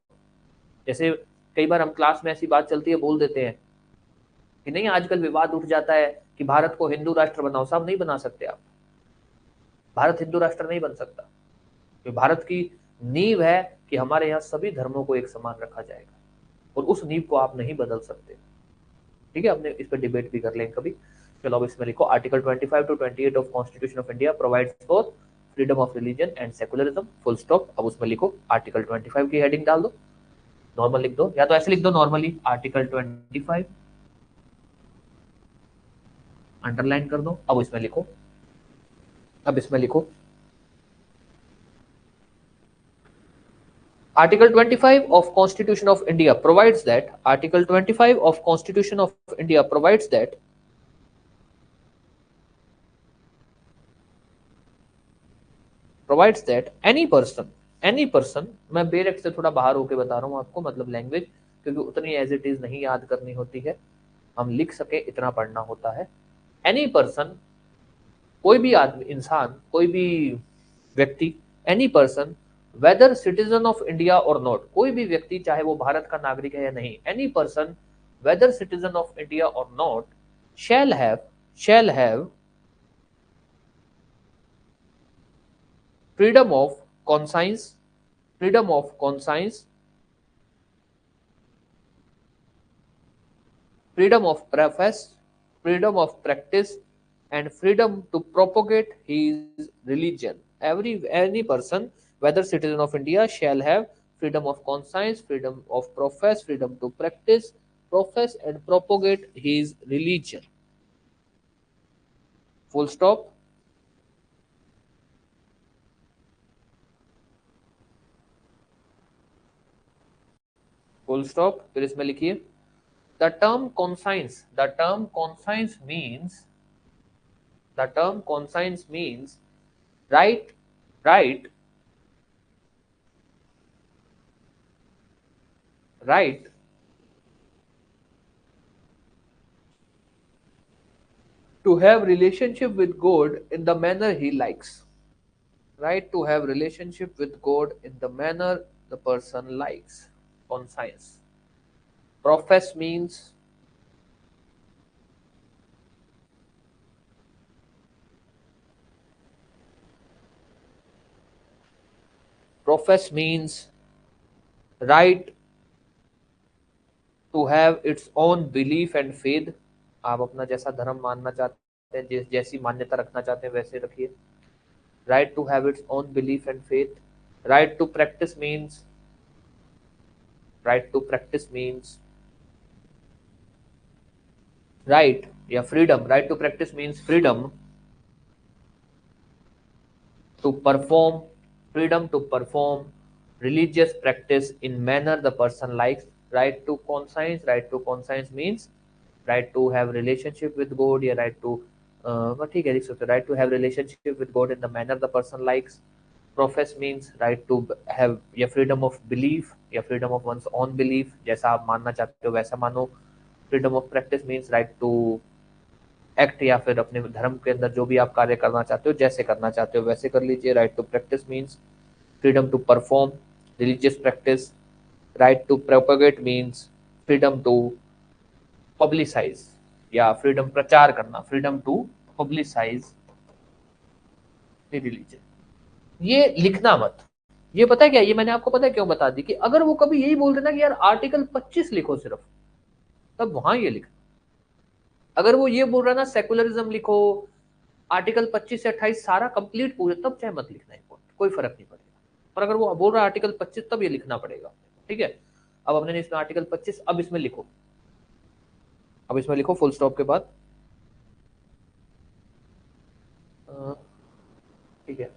जैसे कई बार हम क्लास में ऐसी बात चलती है, बोल देते हैं कि नहीं, आजकल विवाद उठ जाता है कि भारत को हिंदू राष्ट्र बनाओ। साहब नहीं बना सकते आप, भारत हिंदू राष्ट्र नहीं बन सकता, क्योंकि भारत की नींव है कि हमारे यहाँ सभी धर्मों को एक समान रखा जाएगा, और उस नींव को आप नहीं बदल सकते। ठीक है, अपने इस पर डिबेट भी कर लेंगे कभी। चलो अब इसमें लिखो, article 25 to 28 of constitution of India provides for freedom of religion and secularism, full stop. अब उसमें लिखो आर्टिकल 25 की हेडिंग डाल दो, नॉर्मल लिख दो, या तो ऐसे लिख दो नॉर्मली, आर्टिकल 25 अंडरलाइन कर दो। अब इसमें लिखो, अब इसमें लिखो Article 25 of Constitution of India provides that, Article 25 of Constitution of India provides that any person, मैं बेरक से थोड़ा बाहर होके बता रहा हूँ आपको, मतलब लैंग्वेज, क्योंकि उतनी एज इट इज नहीं याद करनी होती है, हम लिख सके इतना पढ़ना होता है। एनी पर्सन, कोई भी आदमी, इंसान, कोई भी व्यक्ति, any person whether citizen of India और नॉट, कोई भी व्यक्ति चाहे वो भारत का नागरिक है या नहीं, any person whether citizen of India और not shall have freedom of conscience, freedom of conscience, freedom of profess, freedom of practice, and freedom to propagate his religion. Any person, whether citizen of India, shall have freedom of conscience, freedom of profess, freedom to practice, profess, and propagate his religion. Full stop. Full stop। फिर इसमें लिखिए, the term conscience, the term conscience means, the term conscience means right, right, right to have relationship with God in the manner he likes. Right to have relationship with God in the manner the person likes. Conscience. Profess means right to have its own belief and faith. आप अपना जैसा धर्म मानना चाहते हैं, जैसी मान्यता रखना चाहते हैं वैसे रखिए। Right to have its own belief and faith. Right to practice means, right to practice means right, yeah, freedom. Right to practice means freedom to perform, freedom to perform religious practice in manner the person likes. Right to conscience, right to conscience means right to have relationship with God, या right to ठीक है लिख सकते, right to have relationship with God in the manner the person likes. Profess means right to have, या freedom of belief या freedom of one's own belief, जैसा आप मानना चाहते हो वैसा मानो। Freedom of practice means right to act, या फिर अपने धर्म के अंदर जो भी आप कार्य करना चाहते हो, जैसे करना चाहते हो वैसे कर लीजिए। Right to practice means freedom to perform religious practice. Right to propagate means freedom to publicise, या फ्रीडम प्रचार करना, फ्रीडम टू पब्लिसाइज रिलीजन। ये लिखना मत। ये पता है क्या, ये मैंने आपको पता है क्यों बता दी, कि अगर वो कभी यही बोल देना कि यार आर्टिकल 25 लिखो सिर्फ, तब वहां ये लिख। अगर वो ये बोल रहा ना सेकुलरिज्म लिखो, आर्टिकल 25 से 28 सारा कंप्लीट पूरे, तब चाहे मत लिखना, इम्पोर्टेंट कोई फर्क नहीं पड़ेगा। पर अगर वो बोल रहा है आर्टिकल 25, तब ये लिखना पड़ेगा। ठीक है, अब हमने इसमें आर्टिकल 25, अब इसमें लिखो, अब इसमें लिखो फुल स्टॉप के बाद। ठीक है,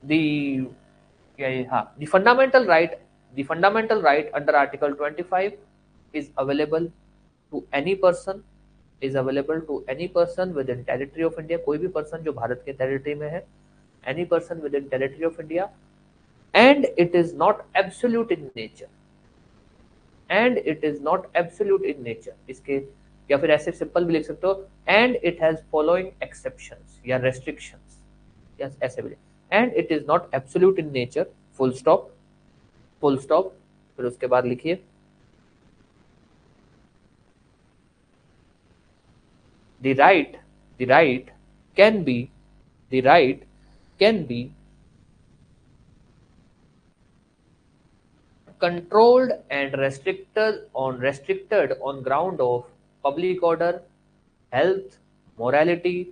दी, क्या ये, हाँ, the fundamental right under article 25 is available to any person, with in territory of India, कोई भी पर्सन जो भारत के टेरिटरी में है, any person within territory of India, and it is not absolute in nature, and it is not absolute in nature, इसके, या फिर ऐसे सिंपल भी लिख सकते हो, and it has following exceptions या रेस्ट्रिक्शंस, या ऐसे भी, and it is not absolute in nature, full stop, full stop, फिर उसके बाद लिखिए the right the right can be the right can be controlled and restricted on ground of public order, health, morality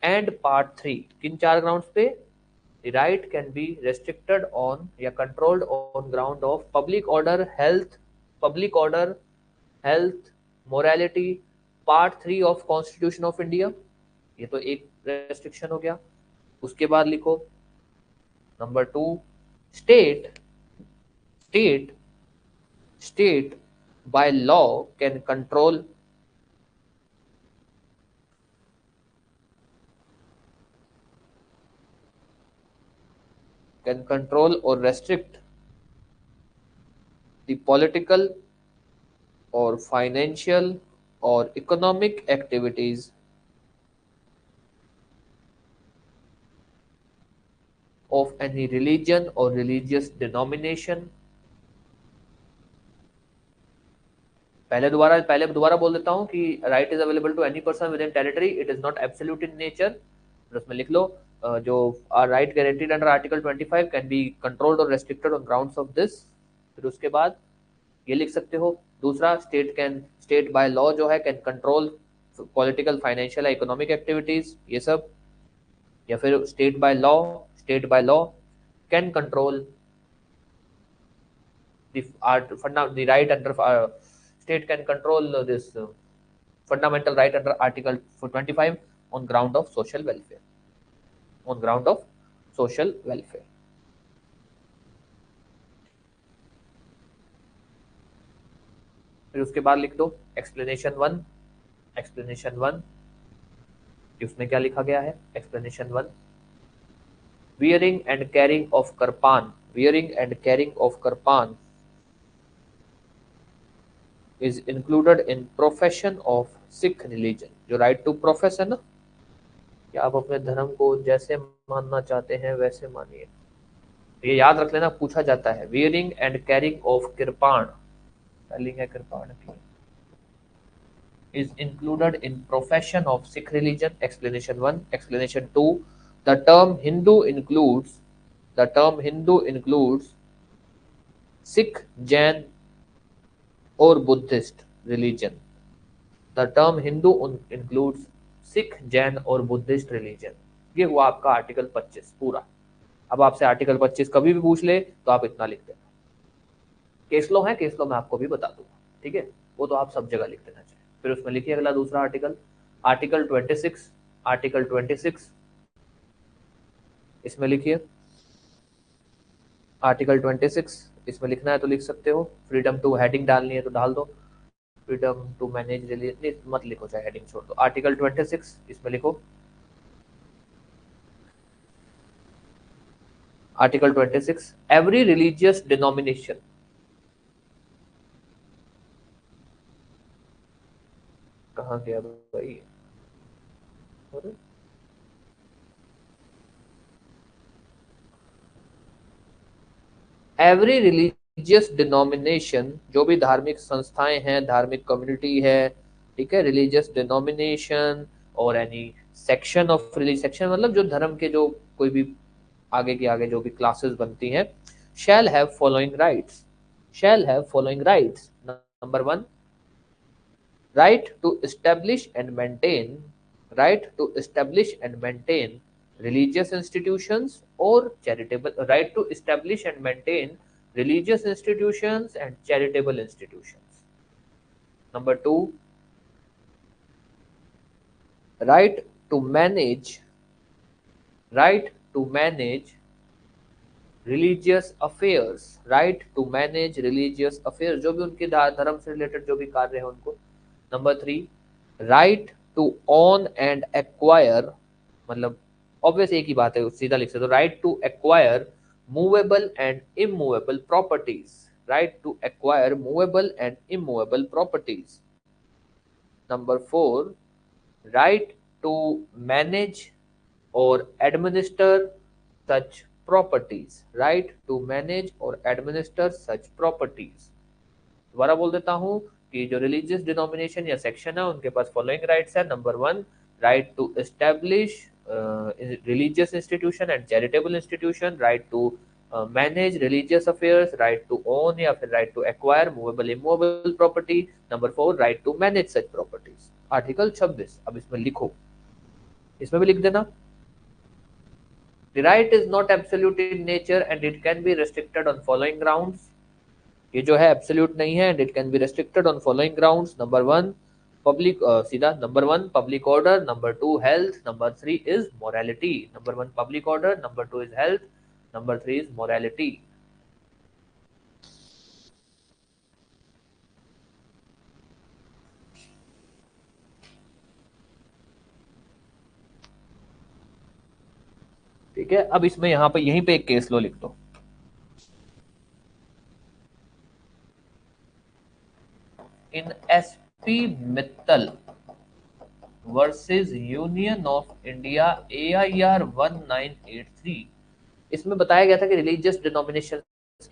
and part 3, किन चार grounds पे, the right can be restricted on या controlled on ground of public order, health, morality, part 3 of constitution of India, ये तो एक restriction हो गया। उसके बाद लिखो number 2, state state state by law can control और रेस्ट्रिक्ट द पॉलिटिकल और फाइनेंशियल और economic activities of any religion or religious denomination। पहले दोबारा बोल देता हूं कि right is available to any person within territory, it is not absolute in nature. उसमें लिख लो जो right guaranteed under article 25 can be controlled और restricted on grounds of this. फिर उसके बाद ये लिख सकते हो दूसरा, स्टेट बाय लॉ जो है can control political, financial, economic activities, ये सब। या फिर state by law can control the right under state can control this fundamental right under article 25 on ground of social welfare, on ground of social welfare। फिर उसके बाद लिख दो explanation 1, explanation 1 उसमें क्या लिखा गया है, explanation 1, wearing and carrying of kirpan, wearing and carrying of kirpan is included in profession of Sikh religion। जो right to profess है ना, कि आप अपने धर्म को जैसे मानना चाहते हैं वैसे मानिए, ये याद रख लेना, पूछा जाता है। wearing and carrying of kirpan, spelling है कृपाण की, is included in profession of Sikh religion। explanation 1, explanation 2, the term Hindu includes Sikh, Jain और Buddhist religion. The term Hindu includes Sikh, Jain और बुद्धिस्ट रिलीजन। ये हुआ आपका आर्टिकल 25 पूरा। अब आपसे आर्टिकल 25 कभी भी पूछ ले तो आप इतना लिख देना। केस लॉ है, केस लॉ मैं आपको भी बता दूंगा, ठीक है, वो तो आप सब जगह लिख देना चाहिए। फिर उसमें लिखिए अगला दूसरा आर्टिकल, आर्टिकल 26, आर्टिकल 26 इसमें लिखिए आर्टिकल 26, इसमें लिखना है तो लिख सकते हो। फ्रीडम टू हेडिंग डालनी है तो डाल दो, फ्रीडम टू मैनेज रिलीजन मत लिखो, चाहे हेडिंग छोड़ दो। आर्टिकल 26 इसमें लिखो आर्टिकल 26, एवरी रिलीजियस डिनोमिनेशन, कहाँ गया भाई? एवरी रिलीजियस डिनोमिनेशन, जो भी धार्मिक संस्थाएं हैं, धार्मिक कम्युनिटी है, ठीक है, रिलीजियस डिनोमिनेशन और any section of release, section मतलब जो धर्म के जो कोई भी आगे के आगे जो भी क्लासेस बनती हैं, shall have following rights, shall have following rights. Number one, right to establish and maintain, right to establish and maintain religious institutions or charitable, right to establish and maintain religious institutions and charitable institutions. Number two, right to manage, right to manage religious affairs, right to manage religious affairs, जो भी उनके धर्म से related जो भी कार्य है उनको। Number three, right to own and acquire, मतलब ऑब्वियस एक ही बात है, सीधा लिख सकते हो, right to acquire movable and immovable properties, right to acquire movable and immovable properties. Number four, right to manage or administer such properties, right to manage or administer such properties। दोबारा बोल देता हूं कि जो रिलीजियस डिनोमिनेशन या section है उनके पास फॉलोइंग राइट्स है। Number one, right to establish religious institution and charitable institution, right to manage religious affairs, right to own या फिर right to acquire movable immovable property. Number four, right to manage such properties. Article 26, अब इसमें लिखो, इसमें भी लिख देना, the right is not absolute in nature and it can be restricted on following grounds। ये जो है एब्सोल्यूट नहीं है, and it can be restricted on following grounds. Number one, public, सीधा number one public order, number two health, number three is morality. Number one public order, number two is health, number three is morality. ठीक है, अब इसमें यहाँ पे यहीं पे एक केस लो लिख दो। In S P Mittal versus Union of India AIR 1983, इसमें बताया गया था कि रिलीजियस डिनोमिनेशन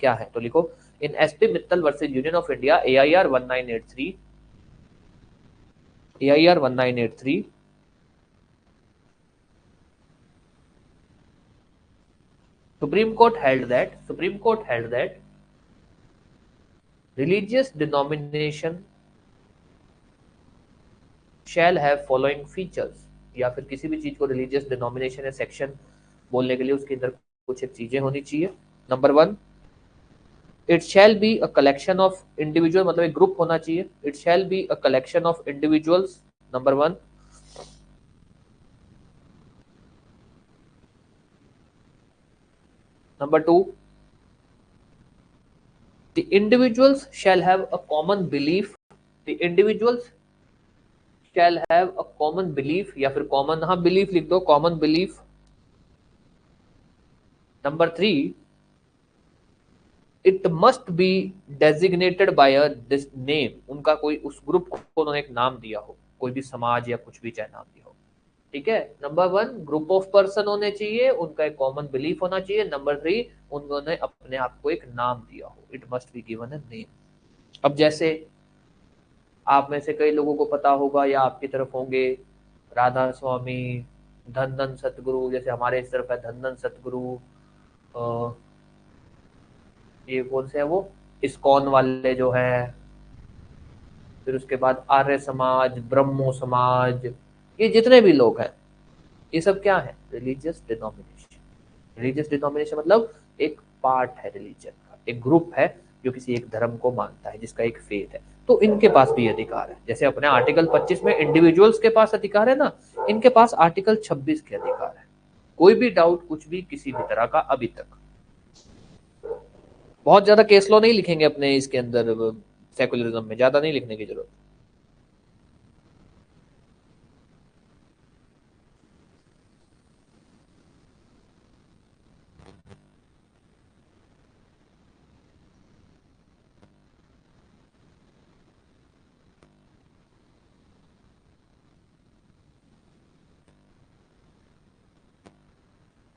क्या है, तो लिखो, in S P Mittal versus Union of India AIR 1983, AIR 1983, Supreme Court held that religious denomination shall have following features, या फिर किसी भी चीज को रिलीजियस डिनोमिनेशन या सेक्शन बोलने के लिए उसके अंदर कुछ एक चीजें होनी चाहिए। Number one, it shall be a collection of individual, मतलब एक ग्रुप होना चाहिए, it shall be a collection of individuals. Number one. Number two, the individuals shall have a common belief, the individuals shall have a common belief, या फिर common, हाँ belief लिख दो, common belief. Number three, it must be designated by a this name, उनका कोई उस group को उन्होंने एक नाम दिया हो, कोई भी समाज या कुछ भी चाहे नाम दिया हो। ठीक है, number one, group of person होने चाहिए, उनका एक कॉमन बिलीफ होना चाहिए। नंबर थ्री, उन्होंने अपने आप को एक नाम दिया हो, it must be given a name. अब जैसे आप में से कई लोगों को पता होगा या आपकी तरफ होंगे राधा स्वामी, धन धन सतगुरु, जैसे हमारे इस तरफ है धन धन सतगुरु, ये कौन से है वो, इस्कॉन वाले जो हैं, फिर उसके बाद आर्य समाज, ब्रह्मो समाज, ये जितने भी लोग हैं, ये सब क्या है, रिलीजियस डिनोमिनेशन। रिलीजियस डिनोमिनेशन मतलब एक पार्ट है रिलीजन का, एक ग्रुप है जो किसी एक धर्म को मानता है, जिसका एक फेथ है, तो इनके पास भी अधिकार है। जैसे अपने आर्टिकल 25 में इंडिविजुअल्स के पास अधिकार है ना, इनके पास आर्टिकल 26 के अधिकार है। कोई भी डाउट कुछ भी किसी भी तरह का अभी तक? बहुत ज्यादा केस लॉ नहीं लिखेंगे अपने इसके अंदर, सेकुलरिज्म में ज्यादा नहीं लिखने की जरूरत।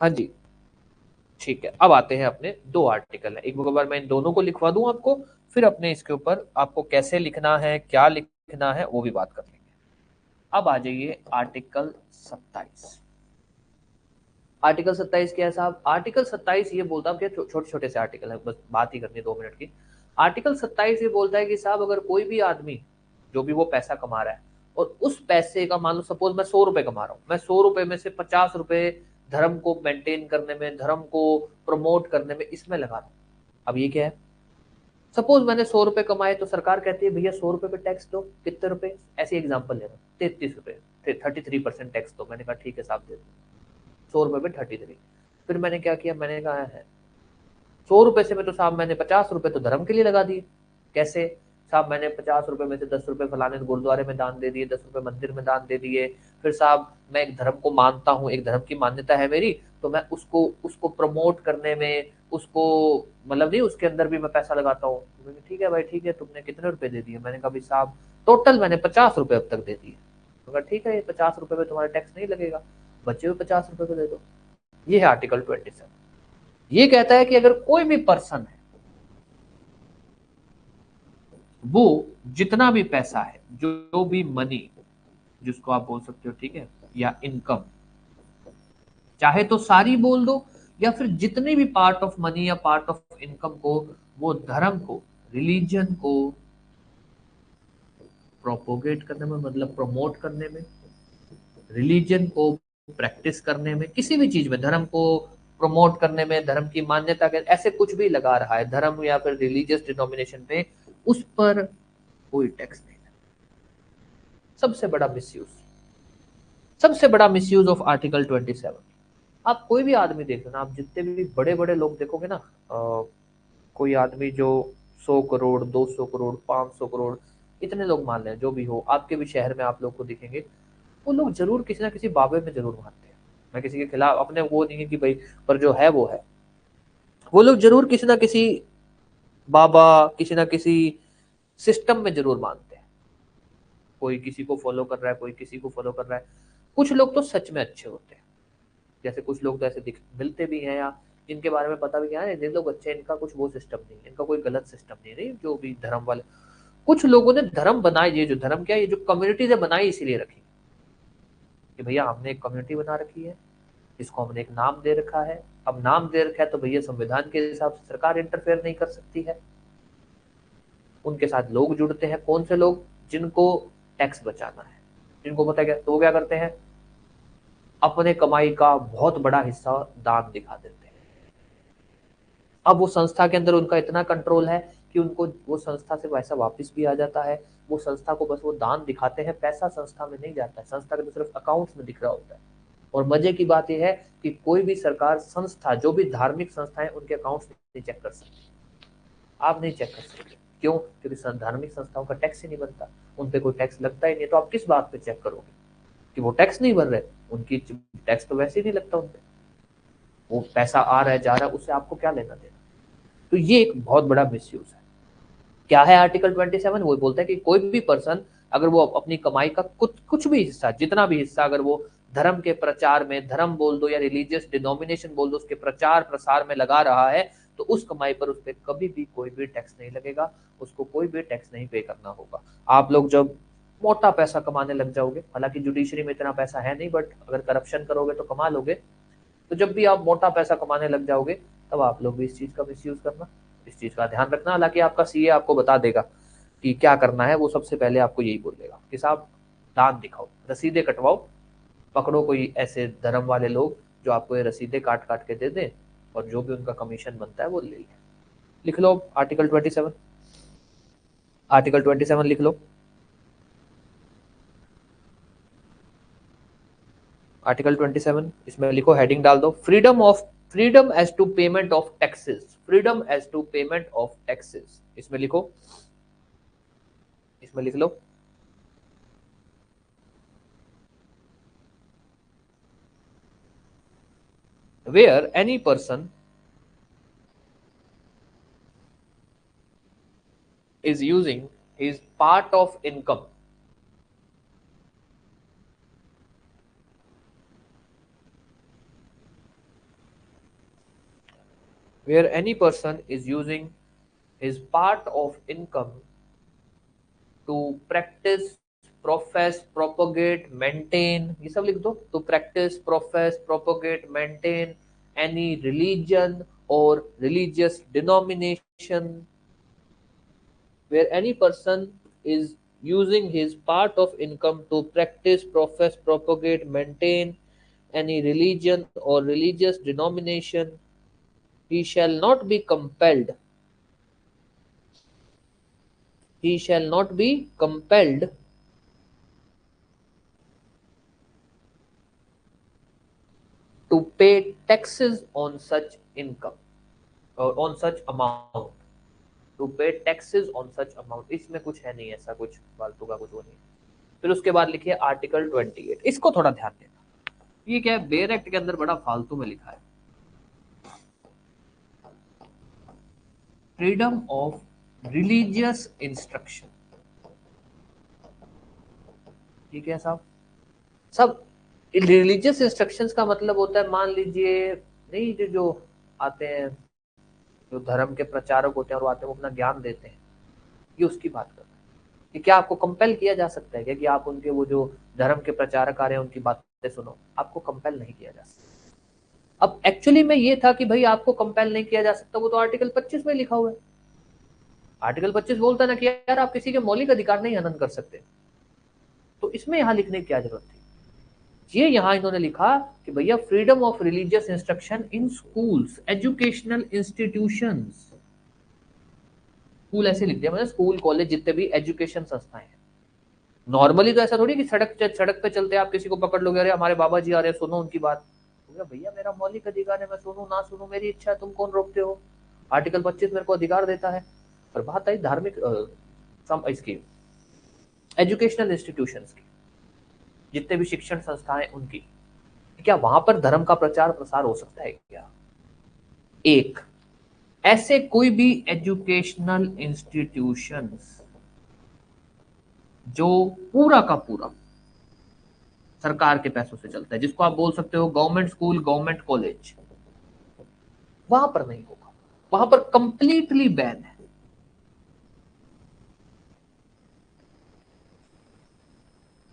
हाँ जी, ठीक है। अब आते हैं अपने दो आर्टिकल है, एक बार मैं इन दोनों को लिखवा दूं आपको, फिर अपने इसके ऊपर आपको कैसे लिखना है, क्या लिखना है, वो भी बात कर लेंगे। अब आ जाइए आर्टिकल 27। आर्टिकल 27 क्या है साहब? आर्टिकल 27 ये बोलता है, छोटे छोटे से आर्टिकल है, बस बात ही करनी है 2 मिनट की। आर्टिकल 27 ये बोलता है कि साहब अगर कोई भी आदमी जो भी वो पैसा कमा रहा है और उस पैसे का, मान लो सपोज मैं 100 रुपए कमा रहा हूँ, मैं 100 रुपए में से 50 रुपए धर्म को मेंटेन करने में, धर्म को प्रमोट करने में, इसमें लगा रहा हूँ। अब ये क्या है? सपोज मैंने 100 रुपए कमाए तो सरकार कहती है भैया 100 रुपए पे टैक्स दो। कितने रुपए? ऐसे एग्जाम्पल ले रहा हूँ, 33 रुपए, 33% टैक्स दो। मैंने कहा ठीक है साहब दे दो। 100 रुपए पे 33। फिर मैंने क्या किया, मैंने कहा है 100 रुपए से में तो साहब मैंने 50 रुपए तो धर्म के लिए लगा दिए। कैसे साहब? मैंने 50 रुपए में से 10 रुपए फलाने गुरुद्वारे में दान दे दिए, 10 रुपए मंदिर में दान दे दिए। फिर साहब मैं एक धर्म को मानता हूँ, एक धर्म की मान्यता है मेरी, तो मैं उसको उसको प्रमोट करने में, उसको मतलब नहीं, उसके अंदर भी मैं पैसा लगाता हूँ। ठीक है भाई, ठीक है, तुमने कितने रुपए दे दिए? मैंने कहा भाई साहब टोटल मैंने 50 रुपए अब तक दे दिए। तो ठीक है, ये 50 रुपए पे तुम्हारा टैक्स नहीं लगेगा, बचे हुए 50 रुपए पे दे दो। ये है आर्टिकल 27। ये कहता है कि अगर कोई भी पर्सन है, वो जितना भी पैसा है, जो भी मनी, जिसको आप बोल सकते हो, ठीक है, या इनकम, चाहे तो सारी बोल दो, या फिर जितने भी पार्ट ऑफ मनी या पार्ट ऑफ इनकम को वो धर्म को, रिलीजन को प्रोपोगेट करने में, मतलब प्रमोट करने में, रिलीजन को प्रैक्टिस करने में, किसी भी चीज में धर्म को प्रमोट करने में, धर्म की मान्यता के ऐसे कुछ भी लगा रहा है धर्म या फिर रिलीजियस डिनोमिनेशन पे, उस पर कोई टैक्स नहीं है। सबसे बड़ा मिसयूज, सबसे बड़ा मिसयूज ऑफ आर्टिकल 27। आप कोई भी आदमी देखो ना, आप जितने भी बड़े बड़े लोग देखोगे ना, कोई आदमी जो 100 करोड़, 200 करोड़, 500 करोड़, इतने लोग मान लें, जो भी हो, आपके भी शहर में आप लोग को दिखेंगे, वो लोग जरूर किसी ना किसी बाबे में जरूर मानते हैं। मैं किसी के खिलाफ अपने वो नहीं है कि भाई, पर जो है वो है, वो लोग जरूर किसी ना किसी बाबा, किसी ना किसी सिस्टम में जरूर मानते हैं। कोई किसी को फॉलो कर रहा है, कोई किसी को फॉलो कर रहा है। कुछ लोग तो सच में अच्छे होते हैं, जैसे कुछ लोग तो ऐसे दिख मिलते भी हैं, या जिनके बारे में पता भी क्या है, जिन लोग अच्छे हैं, इनका कुछ वो सिस्टम नहीं है, इनका कोई गलत सिस्टम नहीं है, जो भी धर्म वाले। कुछ लोगों ने धर्म बनाए, ये जो धर्म क्या है, ये जो कम्युनिटी से बनाई इसीलिए रखी कि भैया हमने एक कम्युनिटी बना रखी है, इसको हमने एक नाम दे रखा है। अब नाम दे रखा है तो भैया संविधान के हिसाब से सरकार इंटरफेयर नहीं कर सकती है। उनके साथ लोग जुड़ते हैं, कौन से लोग? जिनको टैक्स बचाना है, जिनको पता है क्या, तो वो क्या करते हैं, अपने कमाई का बहुत बड़ा हिस्सा दान दिखा देते हैं। अब वो संस्था के अंदर उनका इतना कंट्रोल है कि उनको वो संस्था से पैसा वापस भी आ जाता है। वो संस्था को बस वो दान दिखाते हैं, पैसा संस्था में नहीं जाता है, संस्था के तो सिर्फ अकाउंट्स में दिख रहा होता है। और मजे की बात यह है कि कोई भी सरकार संस्था, जो भी धार्मिक संस्थाएं, उनके अकाउंट्स नहीं चेक कर सकती। आप नहीं चेक कर सकते। क्यों? क्योंकि धार्मिक संस्थाओं का टैक्स ही नहीं बनता, उन पे कोई टैक्स लगता ही नहीं, तो आप किस बात पे चेक करोगे कि वो टैक्स नहीं भर रहे? उनकी टैक्स तो वैसे ही नहीं लगता उन पे, वो पैसा आ रहा है जा रहा है, उससे आपको क्या लेना देना? तो ये एक बहुत बड़ा मिसयूज है। क्या है आर्टिकल 27? वो बोलता है कि कोई भी पर्सन अगर वो अपनी कमाई का कुछ कुछ भी हिस्सा, जितना भी हिस्सा, अगर वो धर्म के प्रचार में, धर्म बोल दो या रिलीजियस डिनोमिनेशन बोल दो, उसके प्रचार प्रसार में लगा रहा है, तो उस कमाई पर उस पर कभी भी कोई भी टैक्स नहीं लगेगा, उसको कोई भी टैक्स नहीं पे करना होगा। आप लोग जब मोटा पैसा कमाने लग जाओगे, हालांकि जुडिशरी में इतना पैसा है नहीं, बट अगर करप्शन करोगे तो कमा लोगे, तो जब भी आप मोटा पैसा कमाने लग जाओगे, तब आप लोग भी इस चीज का मिसयूज करना, इस चीज का ध्यान रखना। हालांकि आपका सीए आपको बता देगा कि क्या करना है, वो सबसे पहले आपको यही बोलेगा कि साहब दान दिखाओ, रसीदे कटवाओ, पकड़ो कोई ऐसे धर्म वाले लोग जो आपको ये रसीदे काट काट के दे दें, और जो भी उनका कमीशन बनता है वो ले लें। लिख लो आर्टिकल 27, आर्टिकल 27 लिख लो। आर्टिकल 27, इसमें लिखो, हेडिंग डाल दो, freedom of, freedom as to payment of taxes, freedom as to payment of taxes, इसमें लिखो, इसमें लिख लो। Where any person is using his part of income, where any person is using his part of income to practice, profess, propagate, maintain, ये सब लिख दो, to practice, profess, propagate, maintain any religion or religious denomination, where any person is using his part of income to practice, profess, propagate, maintain any religion or religious denomination, he shall not be compelled, he shall not be compelled to pay taxes on such income or on such amount, to pay taxes on such amount. इसमें कुछ है नहीं ऐसा, कुछ फालतू का कुछ वो नहीं। फिर उसके बाद लिखिए आर्टिकल 28, इसको थोड़ा ध्यान देना। ये क्या है, बेयर एक्ट के अंदर बड़ा फालतू में लिखा है, फ्रीडम ऑफ रिलीजियस इंस्ट्रक्शन। ठीक है साहब, सब रिलीजियस इंस्ट्रक्शंस का मतलब होता है, मान लीजिए नहीं, जो आते हैं, जो धर्म के प्रचारक होते हैं और वो आते हैं, वो अपना ज्ञान देते हैं, ये उसकी बात कर रहा है कि क्या आपको कंपेल किया जा सकता है क्या कि आप उनके, वो जो धर्म के प्रचारक आ रहे हैं उनकी बातें सुनो? आपको कंपेल नहीं किया जा सकता। अब एक्चुअली में ये था कि भाई आपको कंपेल नहीं किया जा सकता, वो तो आर्टिकल 25 में लिखा हुआ है। आर्टिकल 25 बोलता है ना कि यार आप किसी के मौलिक अधिकार नहीं हनन कर सकते, तो इसमें यहां लिखने की क्या जरूरत थी? ये यहां इन्होंने लिखा कि भैया freedom of religious instruction in schools, educational institutions, school ऐसे लिख दिया मैंने, स्कूल कॉलेज जितने भी एजुकेशन संस्थाएं हैं। नॉर्मली तो ऐसा थोड़ी कि सड़क पे चलते आप किसी को पकड़ लोगे, अरे हमारे बाबा जी आ रहे हैं सुनो उनकी बात, भैया मेरा मौलिक अधिकार है, मैं सुनूं ना सुनूं मेरी इच्छा है, तुम कौन रोकते हो? आर्टिकल 25 मेरे को अधिकार देता है। पर बात आई धार्मिक इसकी एजुकेशनल इंस्टीट्यूशंस की, जितने भी शिक्षण संस्थाएं उनकी, क्या वहां पर धर्म का प्रचार प्रसार हो सकता है क्या? एक, ऐसे कोई भी एजुकेशनल इंस्टीट्यूशंस जो पूरा का पूरा सरकार के पैसों से चलता है, जिसको आप बोल सकते हो गवर्नमेंट स्कूल, गवर्नमेंट कॉलेज, वहां पर नहीं होगा, वहां पर कंप्लीटली बैन है।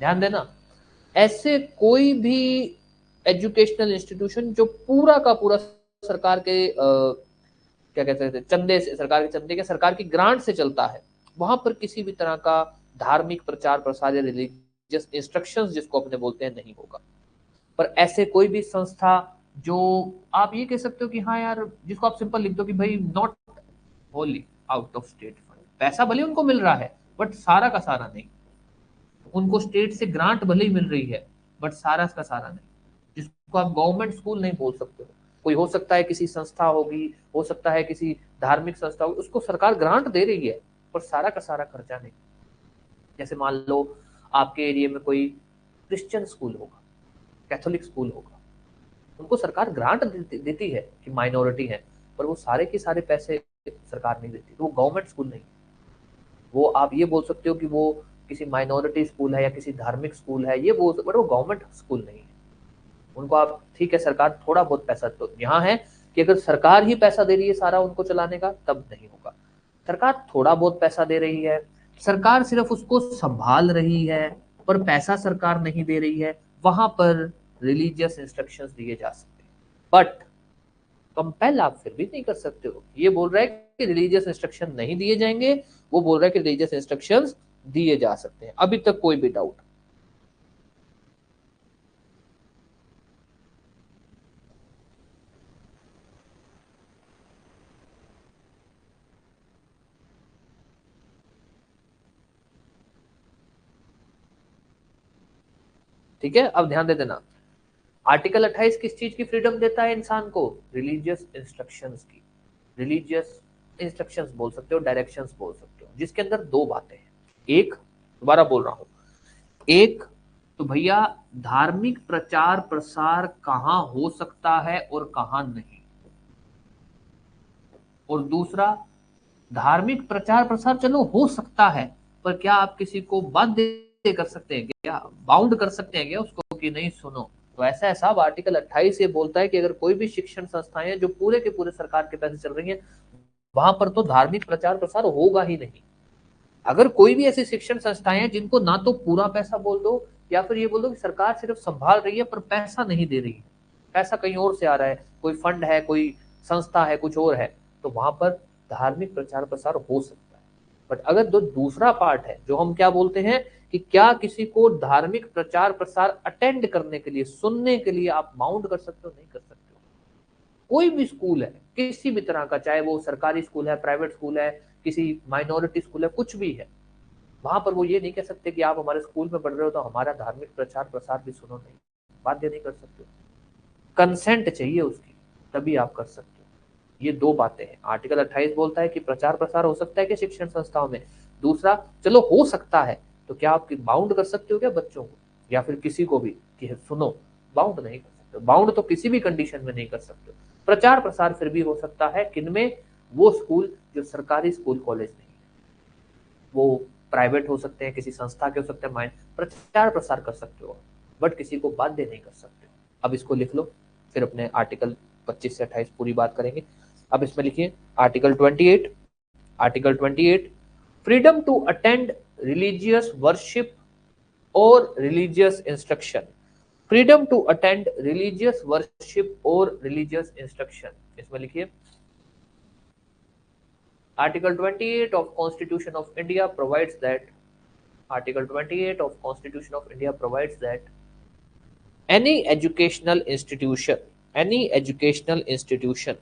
ध्यान देना, ऐसे कोई भी एजुकेशनल इंस्टीट्यूशन जो पूरा का पूरा सरकार के क्या कहते हैं, चंदे से, सरकार के चंदे के, सरकार की ग्रांट से चलता है, वहां पर किसी भी तरह का धार्मिक प्रचार प्रसार या रिलीजियस इंस्ट्रक्शंस जिसको अपने बोलते हैं नहीं होगा। पर ऐसे कोई भी संस्था जो आप ये कह सकते हो कि हाँ यार, जिसको आप सिंपल लिख दो कि भाई not Holi out of state fund, पैसा भले उनको मिल रहा है बट सारा का सारा नहीं, उनको स्टेट से ग्रांट भले ही मिल रही है बट सारा का सारा नहीं, जिसको आप गवर्नमेंट स्कूल नहीं बोल सकते हो। कोई हो सकता है किसी संस्था होगी, हो सकता है किसी धार्मिक संस्था होगी, उसको सरकार ग्रांट दे रही है पर सारा का सारा खर्चा नहीं। जैसे मान लो आपके एरिया में कोई क्रिश्चियन स्कूल होगा, कैथोलिक स्कूल होगा, उनको सरकार ग्रांट देती है कि माइनॉरिटी है, पर वो सारे के सारे पैसे सरकार नहीं देती, तो वो गवर्नमेंट स्कूल नहीं। वो आप ये बोल सकते हो कि वो किसी माइनॉरिटी स्कूल है या किसी धार्मिक स्कूल है, ये बोल, बट वो गवर्नमेंट स्कूल नहीं है। उनको आप ठीक है, सरकार थोड़ा बहुत पैसा, तो यहाँ है कि अगर सरकार ही पैसा दे रही है सारा उनको चलाने का, तब नहीं होगा। सरकार थोड़ा बहुत पैसा दे रही है, सरकार सिर्फ उसको संभाल रही है, पर पैसा सरकार नहीं दे रही है, वहां पर रिलीजियस इंस्ट्रक्शंस दिए जा सकते हैं। बट कंपेल आप फिर भी नहीं कर सकते हो। ये बोल रहा है कि रिलीजियस इंस्ट्रक्शन नहीं दिए जाएंगे, वो बोल रहा है कि रिलीजियस इंस्ट्रक्शंस दिए जा सकते हैं। अभी तक कोई भी डाउट? ठीक है, अब ध्यान दे देना, आर्टिकल 28 किस चीज की फ्रीडम देता है इंसान को? रिलीजियस इंस्ट्रक्शंस की। रिलीजियस इंस्ट्रक्शंस बोल सकते हो, डायरेक्शंस बोल सकते हो, जिसके अंदर दो बातें हैं। एक, दोबारा बोल रहा हूं, एक तो भैया धार्मिक प्रचार प्रसार कहां हो सकता है और कहां नहीं, और दूसरा, धार्मिक प्रचार प्रसार चलो हो सकता है, पर क्या आप किसी को बाध्य कर सकते हैं क्या, बाउंड कर सकते हैं क्या उसको कि नहीं सुनो, तो ऐसा है साहब, आर्टिकल 28 ये बोलता है कि अगर कोई भी शिक्षण संस्थाएं हैं जो पूरे के पूरे सरकार के पैसे चल रही हैं, वहां पर तो धार्मिक प्रचार प्रसार होगा ही नहीं। अगर कोई भी ऐसी शिक्षण संस्थाएं हैं जिनको ना तो पूरा पैसा बोल दो, या फिर ये बोल दो कि सरकार सिर्फ संभाल रही है पर पैसा नहीं दे रही है, पैसा कहीं और से आ रहा है, कोई फंड है, कोई संस्था है, कुछ और है, तो वहां पर धार्मिक प्रचार प्रसार हो सकता है। बट अगर दूसरा पार्ट है जो हम क्या बोलते हैं कि क्या किसी को धार्मिक प्रचार प्रसार अटेंड करने के लिए, सुनने के लिए आप माउंट कर सकते हो? नहीं कर सकते हो। कोई भी स्कूल है किसी भी तरह का, चाहे वो सरकारी स्कूल है, प्राइवेट स्कूल है, किसी माइनॉरिटी स्कूल है, कुछ भी है, वहां पर वो ये नहीं कह सकते कि आप हमारे स्कूल में पढ़ रहे हो तो हमारा धार्मिक प्रचार प्रसार भी सुनो, नहीं, बाध्य नहीं कर सकते। कंसेंट चाहिए उसकी, तभी आप कर सकते हो। ये दो बातें हैं। आर्टिकल 28 बोलता है कि प्रचार प्रसार हो सकता है कि शिक्षण संस्थाओं में। दूसरा, चलो हो सकता है, तो क्या आप बाउंड कर सकते हो क्या बच्चों को या फिर किसी को भी कि सुनो? बाउंड नहीं कर सकते। बाउंड तो किसी भी कंडीशन में नहीं कर सकते। प्रचार प्रसार फिर भी हो सकता है, किनमें? वो स्कूल जो सरकारी स्कूल कॉलेज नहीं है, वो प्राइवेट हो सकते हैं, किसी संस्था के हो सकते हैं, प्रचार प्रसार कर सकते हो, बट किसी को बाध्य नहीं कर सकते। अब इसको लिख लो, फिर अपने आर्टिकल 25 से 28 पूरी बात करेंगे। अब इसमें लिखिए article 28। Article 28, freedom to attend religious worship और religious instruction. Freedom to attend religious worship और रिलीजियस इंस्ट्रक्शन, इसमें लिखिए Article 28 of Constitution of India provides that Article 28 of Constitution of India provides that any educational institution, any educational institution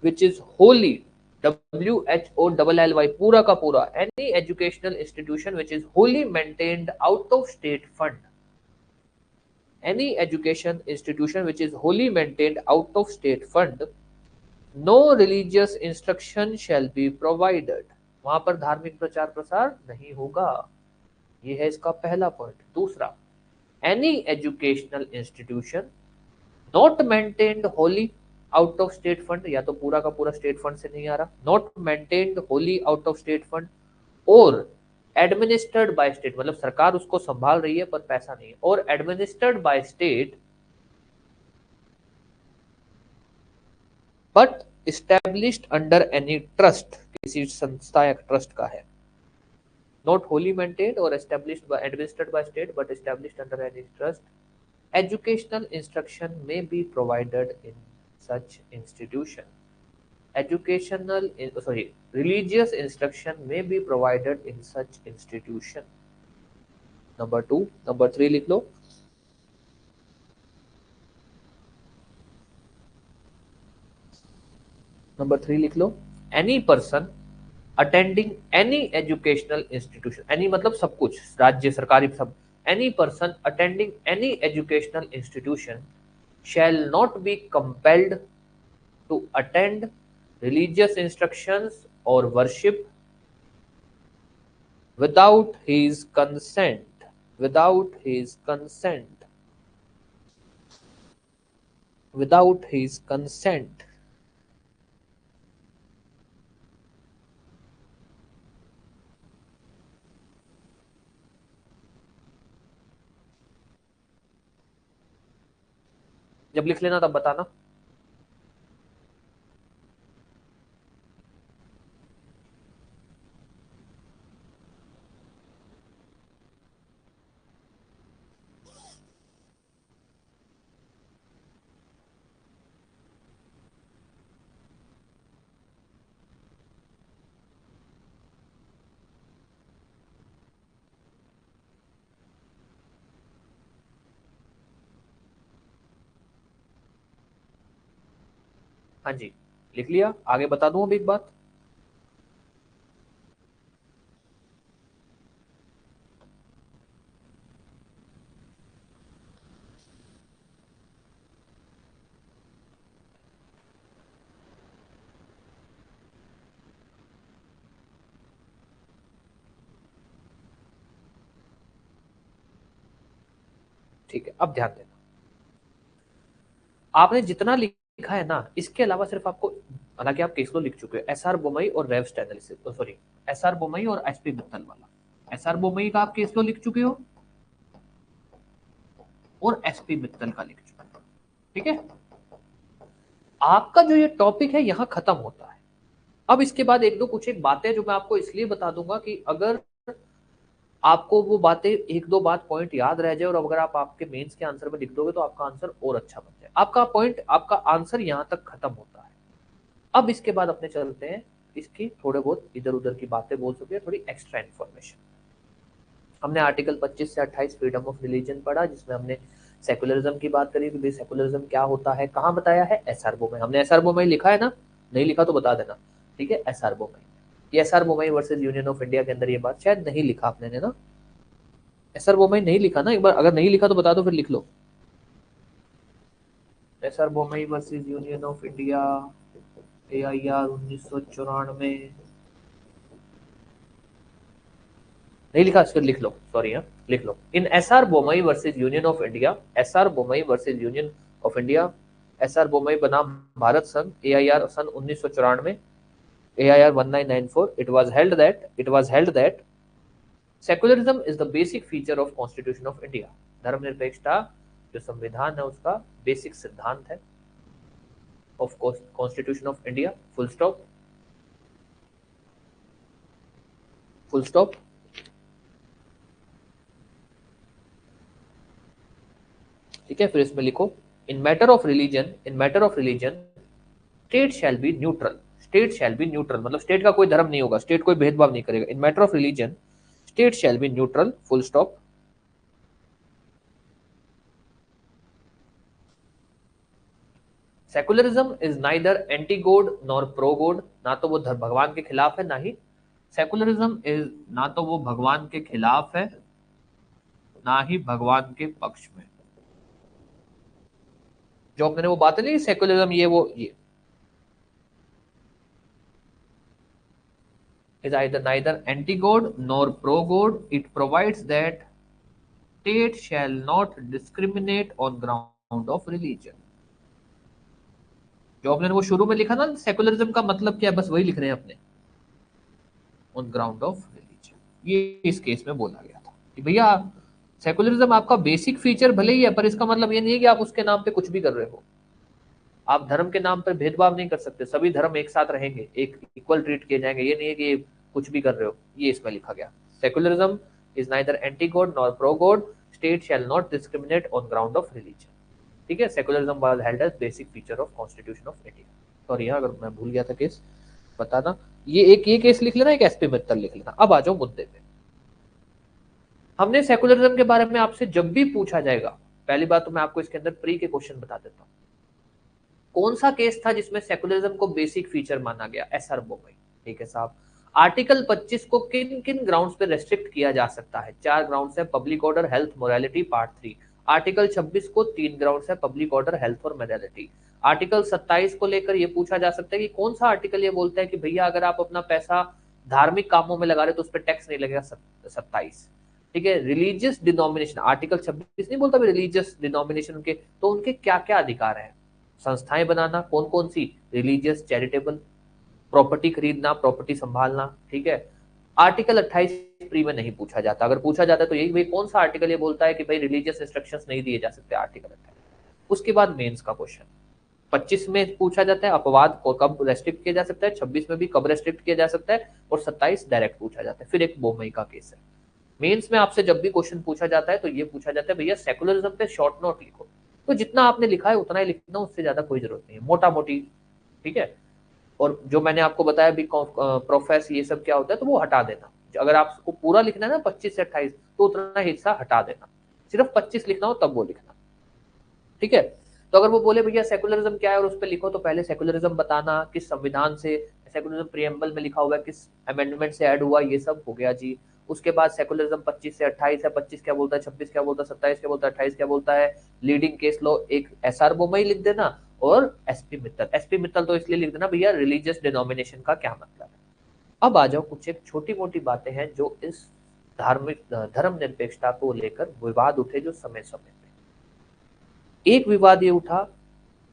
which is wholly, WHOLLY पूरा का पूरा, any educational institution which is wholly maintained out of state fund, any education institution which is wholly maintained out of state fund, no religious instruction shall be provided, वहां पर धार्मिक प्रचार प्रसार नहीं होगा। ये है इसका पहला पॉइंट। दूसरा, any educational institution not maintained Holi out of state fund, या तो पूरा का पूरा स्टेट फंड से नहीं आ रहा, not maintained Holi out of state fund, और एडमिनिस्टर्ड बाय स्टेट, मतलब सरकार उसको संभाल रही है पर पैसा नहीं है, और administered by state but established under any trust, किसी संस्था या ट्रस्ट का है, not wholly maintained or established by administered by state but established under any trust, educational instruction may be provided in such institution. Religious instruction may be provided in such institution. Number 2, number 3 लिख लो। Number 3 लिख लो, any person attending any educational institution, any मतलब सब कुछ, राज्य सरकारी सब, any person attending any educational institution shall not be compelled to attend religious instructions or worship without his consent, without his consent, without his consent। जब लिख लेना तब बताना। हाँ जी, लिख लिया। आगे बता दूं अब एक बात, ठीक है, अब ध्यान देना। आपने जितना लिखा है ना, इसके अलावा सिर्फ आपको, हालांकि आप केस लो लिख चुके हो, एसआर बोमई और रेवस्ट एनालिसिस, सॉरी, एसआर बोमई और एसपी मित्तल वाला, एसआर बोमई का आप केस लो लिख चुके हो, और एसपी मित्तल का लिख चुका। ठीक है, आपका जो ये टॉपिक है यहाँ खत्म होता है। अब इसके बाद एक दो कुछ एक बातें जो मैं आपको इसलिए बता दूंगा कि अगर आपको वो बातें एक दो बात पॉइंट याद रह जाए और अगर आप आपके मेंस के आंसर में लिख दोगे तो आपका आंसर और अच्छा बन जाए। आपका पॉइंट, आपका आंसर यहाँ तक खत्म होता है। अब इसके बाद अपने चलते हैं, इसकी थोड़े बहुत इधर उधर की बातें बोल चुके हैं, थोड़ी एक्स्ट्रा इन्फॉर्मेशन। हमने आर्टिकल 25 से 28 फ्रीडम ऑफ रिलीजन पढ़ा, जिसमें हमने सेकुलरिज्म की बात करी कि भाई सेकुलरिज्म क्या होता है, कहाँ बताया है, एस आर बोमई। हमने एस आर बोमई लिखा है ना, नहीं लिखा तो बता देना। ठीक है, एस आर बोमई, ये S R Bommai versus Union of India के अंदर ये बात शायद नहीं लिखा आपने ने ना, एस आर बोमई नहीं लिखा ना, एक बार अगर नहीं लिखा तो बता दो फिर लिख लो। S R Bommai versus Union of India, AIR 1994। नहीं लिखा, फिर लिख लो, सॉरी हाँ, लिख लो। In S R Bommai versus Union of India, S R Bommai versus Union of India, S R Bommai बनाम भारत संघ, AIR सन 1994, AIR 1994, it was held that secularism is the basic feature of constitution of India. धर्मनिरपेक्षता जो संविधान है उसका बेसिक सिद्धांत है of constitution of India, full stop, full stop. ठीक है, फिर इसमें लिखो, in matter of religion, in matter of religion state shall be neutral, state shall be neutral मतलब स्टेट का कोई धर्म नहीं होगा, स्टेट कोई भेदभाव नहीं करेगा। इन matter of religion state shall be neutral, full stop. Secularism is neither anti god nor pro God, ना तो वो भगवान के खिलाफ है ना ही, सेकुलरिज्म इज ना तो वो भगवान के खिलाफ है ना ही भगवान के पक्ष में। जो मैंने वो बातें नहीं, सेकुलरिज्म ये वो ये is either neither anti-God nor pro-God. It provides that state shall not discriminate on ground of religion. जो आपने वो शुरू में लिखा ना सेकुलरिज्म का मतलब क्या है, बस वही लिख रहे हैं अपने, ऑन ग्राउंड ऑफ रिलीजन। ये इस केस में बोला गया था कि भैया सेकुलरिज्म आपका बेसिक फीचर भले ही है, पर इसका मतलब ये नहीं है कि आप उसके नाम पे कुछ भी कर रहे हो। आप धर्म के नाम पर भेदभाव नहीं कर सकते, सभी धर्म एक साथ रहेंगे, एक इक्वल ट्रीट किए जाएंगे, ये नहीं है कि कुछ भी कर रहे हो। ये इसमें लिखा गया, secularism is neither anti god nor pro god, state shall not discriminate on ground of religion. ठीक है, secularism was held as basic feature of constitution of India. Sorry अगर मैं भूल गया था केस बताना, ये केस लिख लेना, एक एसपी मित्तल लिख लेना। अब आ जाओ मुद्दे पे। हमने सेकुलरिज्म के बारे में आपसे जब भी पूछा जाएगा, पहली बात तो मैं आपको इसके अंदर प्री के क्वेश्चन बता देता हूँ। कौन सा केस था जिसमें सेकुलरिज्म को बेसिक फीचर माना गया, एसआर बोमई। ठीक है साहब, आर्टिकल 25 को किन किन ग्राउंड्स पे रेस्ट्रिक्ट किया जा सकता है, चार ग्राउंड्स है, public order, health, morality, part 3। Article 26 को तीन ग्राउंड्स है, पब्लिक ऑर्डर, हेल्थ और मोरालिटी। आर्टिकल 27 को लेकर ये पूछा जा सकता है कि कौन सा आर्टिकल ये बोलता है कि भैया अगर आप अपना पैसा धार्मिक कामों में लगा रहे तो उस पर टैक्स नहीं लगेगा, 27। ठीक है, रिलीजियस डिनोमिनेशन, आर्टिकल 26 नहीं बोलता रिलीजियस डिनोमिनेशन के, तो उनके क्या क्या अधिकार है, संस्थाएं बनाना, कौन कौन सी, रिलीजियस, चैरिटेबल, प्रॉपर्टी खरीदना, प्रॉपर्टी संभालना। ठीक है, आर्टिकल 28 प्री में नहीं पूछा जाता, अगर पूछा जाता है तो यही भाई कौन सा आर्टिकल ये बोलता है कि भाई रिलीजियस इंस्ट्रक्शंस नहीं दिए जा सकते, आर्टिकल 28। उसके बाद मेंस का क्वेश्चन 25 में पूछा जाता है अपवाद को कब रेस्ट्रिक्ट किया जा सकता है, 26 में भी कब रेस्ट्रिक्ट किया जा सकता है, और 27 डायरेक्ट पूछा जाता है। फिर एक बोमई का केस है। मेंस में आपसे जब भी क्वेश्चन पूछा जाता है तो ये पूछा जाता है भैया सेकुलरिज्म पे शॉर्ट नोट लिखो, तो जितना आपने लिखा है उतना ही लिखना, उससे ज्यादा कोई जरूरत नहीं है, मोटा मोटी। ठीक है, और जो मैंने आपको बताया भी प्रोफेस ये सब क्या होता है तो वो हटा देना। अगर आपको पूरा लिखना है ना 25 से 28 तो उतना हिस्सा हटा देना, सिर्फ 25 लिखना हो तब वो लिखना। ठीक है, तो अगर वो बोले भैया सेकुलरिज्म क्या है और उस पर लिखो, तो पहले सेकुलरिज्म बताना किस संविधान से, सेकुलरिज्म प्रियम्बल में लिखा हुआ है, किस अमेंडमेंट से ऐड हुआ, ये सब हो गया जी। उसके बाद सेकुलरिज्म 25 से 28 है, 25 क्या बोलता है, 26 क्या बोलता है, 27 क्या बोलता है, 28 क्या बोलता है। लीडिंग केस लो, एक एसआर बोमई लिख देना और एसपी मित्तल, एसपी मित्तल तो इसलिए लिख देना भैया रिलीजियस डिनोमिनेशन का क्या मतलब है। अब आ जाओ कुछ एक छोटी मोटी बातें हैं जो इस धार्मिक धर्म निरपेक्षता को लेकर विवाद उठे जो समय समय पे। एक विवाद ये उठा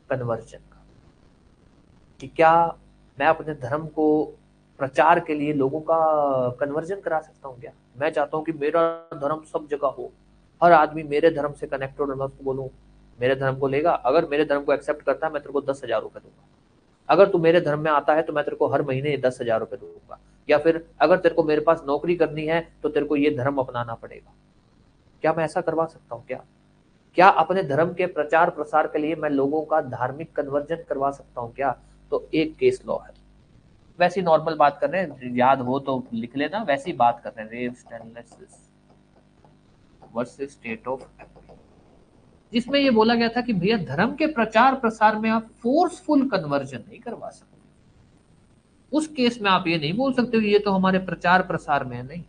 कन्वर्जन का, कि क्या मैं अपने धर्म को प्रचार के लिए लोगों का कन्वर्जन करा सकता हूँ क्या, मैं चाहता हूँ कि मेरा धर्म सब जगह हो, हर आदमी मेरे धर्म से कनेक्टेड और मैं उसको बोलूँ मेरे धर्म को लेगा, अगर मेरे धर्म को एक्सेप्ट करता है मैं तेरे को 10,000 रुपए दूंगा, अगर तू मेरे धर्म में आता है तो मैं तेरे को हर महीने 10,000 रुपए दूंगा, या फिर अगर तेरे को मेरे पास नौकरी करनी है तो तेरे को ये धर्म अपनाना पड़ेगा। क्या मैं ऐसा करवा सकता हूँ क्या? क्या अपने धर्म के प्रचार प्रसार के लिए मैं लोगों का धार्मिक कन्वर्जन करवा सकता हूँ क्या? तो एक केस लॉ है। वैसी नॉर्मल बात कर रहे हैं, याद हो तो लिख लेना, वैसी बात कर रहे हैं, Rev Stainislaus versus State of एप्पल, जिसमें ये बोला गया था कि भैया धर्म के प्रचार प्रसार में आप फोर्सफुल कन्वर्जन नहीं करवा सकते। उस केस में आप ये नहीं बोल सकते ये तो हमारे प्रचार प्रसार में है, नहीं।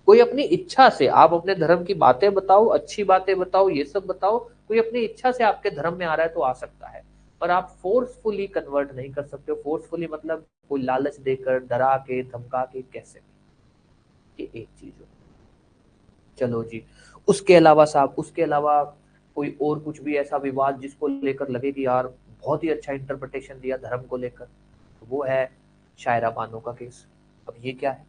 कोई अपनी इच्छा से, आप अपने धर्म की बातें बताओ, अच्छी बातें बताओ, ये सब बताओ, कोई अपनी इच्छा से आपके धर्म में आ रहा है तो आ सकता है, पर आप फोर्सफुली कन्वर्ट नहीं कर सकते हो। फोर्सफुली मतलब कोई लालच देकर, डरा के, धमका के, कैसे भी, ये एक चीज हो। चलो जी, उसके अलावा साहब, उसके अलावा कोई और कुछ भी ऐसा विवाद जिसको लेकर लगे कि यार बहुत ही अच्छा इंटरप्रिटेशन दिया धर्म को लेकर, तो वो है शायरा बानो का केस। अब ये क्या है?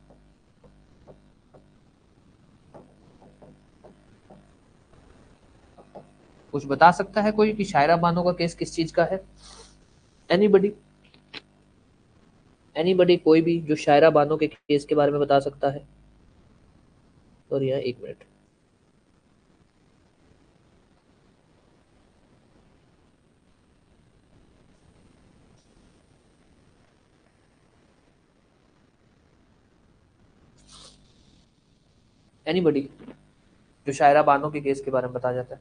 कुछ बता सकता है कोई कि शायरा बानो का केस किस चीज का है? एनीबडी? एनीबडी, कोई भी जो शायरा बानो के केस के बारे में बता सकता है? और यह एक मिनट, एनीबडी जो शायरा बानो के केस के बारे में बताया जाता है?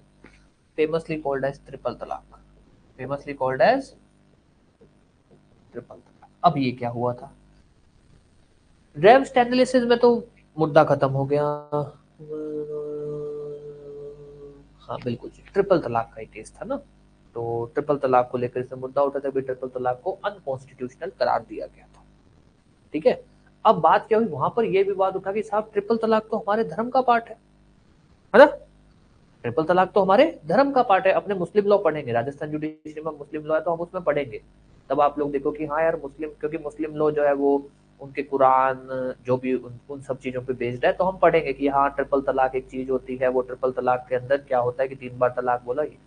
फेमसली कॉल्ड एज ट्रिपल तलाक, फेमसली कॉल्ड एज ट्रिपल तलाक। अब ये क्या हुआ था? रेव स्टैंडलिसिस में तो मुद्दा खत्म हो गया। हाँ बिल्कुल जी, ट्रिपल तलाक का ही केस था ना, तो ट्रिपल तलाक को लेकर इसमें मुद्दा उठा था, भी ट्रिपल तलाक को अनकॉन्स्टिट्यूशनल करार दिया गया था। ठीक है, अब बात क्या हुई, वहां पर यह विवाद उठा कि साहब ट्रिपल तलाक तो हमारे धर्म का पार्ट है ना? ट्रिपल तलाक तो हमारे धर्म का पार्ट है, अपने मुस्लिम लॉ पढ़ेंगे, राजस्थान जुडिशरी में मुस्लिम लॉ है तो हम उसमें पढ़ेंगे, तब आप लोग देखो कि हाँ यार मुस्लिम, क्योंकि मुस्लिम लॉ जो है वो उनके कुरान, जो भी उन सब चीजों पे बेस्ड है, तो हम पढ़ेंगे कि हाँ ट्रिपल तलाक एक चीज होती है, वो ट्रिपल तलाक के अंदर क्या होता है कि 3 बार तलाक बोला ये।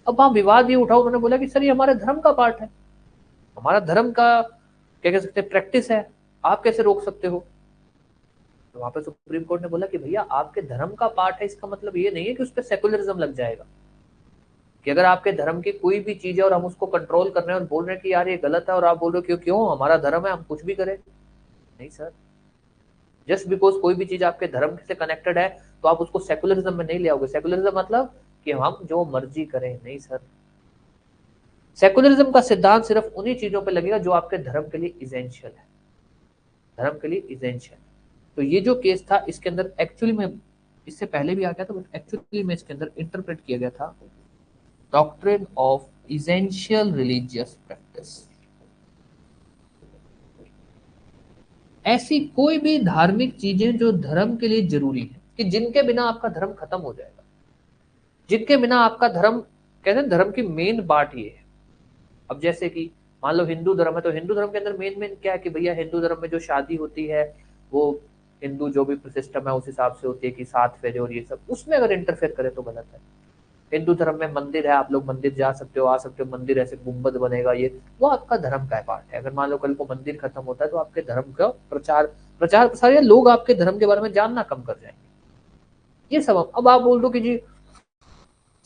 अब वहां विवाद ये उठा, उन्होंने बोला कि सर ये हमारे धर्म का पार्ट है, हमारा धर्म का क्या कह सकते हैं प्रैक्टिस है, आप कैसे रोक सकते हो? तो वहां पे सुप्रीम कोर्ट ने बोला कि भैया आपके धर्म का पार्ट है, इसका मतलब ये नहीं है कि उस पर सेकुलरिज्म लग जाएगा, कि अगर आपके धर्म की कोई भी चीज है और हम उसको कंट्रोल कर रहे हैं और बोल रहे हैं कि यार ये गलत है, और आप बोल रहे हो क्यों क्यों हमारा धर्म है हम कुछ भी करें, नहीं सर। जस्ट बिकॉज कोई भी चीज आपके धर्म से कनेक्टेड है तो आप उसको सेकुलरिज्म में नहीं ले आओगे। सेकुलरिज्म मतलब कि हम जो मर्जी करें, नहीं सर। सेकुलरिज्म का सिद्धांत सिर्फ उन्हीं चीजों पर लगेगा जो आपके धर्म के लिए इजेंशियल है, धर्म के लिए इजेंशियल। तो ये जो केस था इसके अंदर एक्चुअली में, इससे पहले भी आ गया था, बट एक्चुअली में इसके अंदर इंटरप्रेट किया गया था doctrine of essential religious practice. ऐसी कोई भी धार्मिक चीजें जो धर्म के लिए जरूरी है, कि जिनके बिना आपका धर्म खत्म हो जाएगा, जिनके बिना आपका धर्म, कहते हैं धर्म की मेन बात ये है। अब जैसे कि मान लो हिंदू धर्म है, तो हिंदू धर्म के अंदर मेन मेन क्या है कि भैया हिंदू धर्म में जो शादी होती है वो हिंदू जो भी सिस्टम है उस हिसाब से होती है कि 7 फेरे और ये सब, उसमें अगर इंटरफेयर करे तो गलत है। हिंदू धर्म में मंदिर है, आप लोग मंदिर जा सकते हो, आ सकते हो, मंदिर ऐसे गुंबद बनेगा, ये वो आपका धर्म का पार्ट है। अगर मान लो कल को मंदिर खत्म होता है तो आपके धर्म का प्रचार प्रचार प्रसार, या लोग आपके धर्म के बारे में जानना कम कर जाएंगे, ये सब। अब आप बोल दो कि जी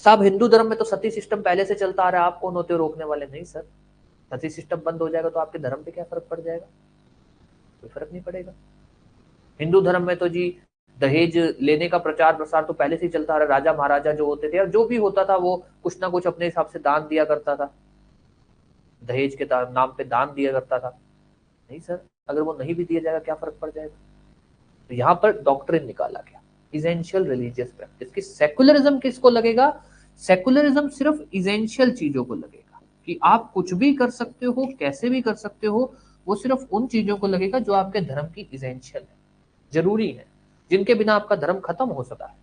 साहब हिंदू धर्म में तो सती सिस्टम पहले से चलता आ रहा है, आप कौन होते हो रोकने वाले? नहीं सर, सती सिस्टम बंद हो जाएगा तो आपके धर्म पे क्या फर्क पड़ जाएगा? कोई फर्क नहीं पड़ेगा। हिंदू धर्म में तो जी दहेज लेने का प्रचार प्रसार तो पहले से ही चलता आ रहा है, राजा महाराजा जो होते थे और जो भी होता था वो कुछ ना कुछ अपने हिसाब से दान दिया करता था, दहेज के नाम पे दान दिया करता था। नहीं सर, अगर वो नहीं भी दिया जाएगा क्या फर्क पड़ जाएगा? तो यहाँ पर डॉक्ट्रिन निकाला गया इजेंशियल रिलीजियस प्रैक्टिस की। सेकुलरिज्म किसको लगेगा? सेकुलरिज्म सिर्फ इजेंशियल चीजों को लगेगा, कि आप कुछ भी कर सकते हो, कैसे भी कर सकते हो, वो सिर्फ उन चीजों को लगेगा जो आपके धर्म की इजेंशियल है, जरूरी है, जिनके बिना आपका धर्म खत्म हो सकता है।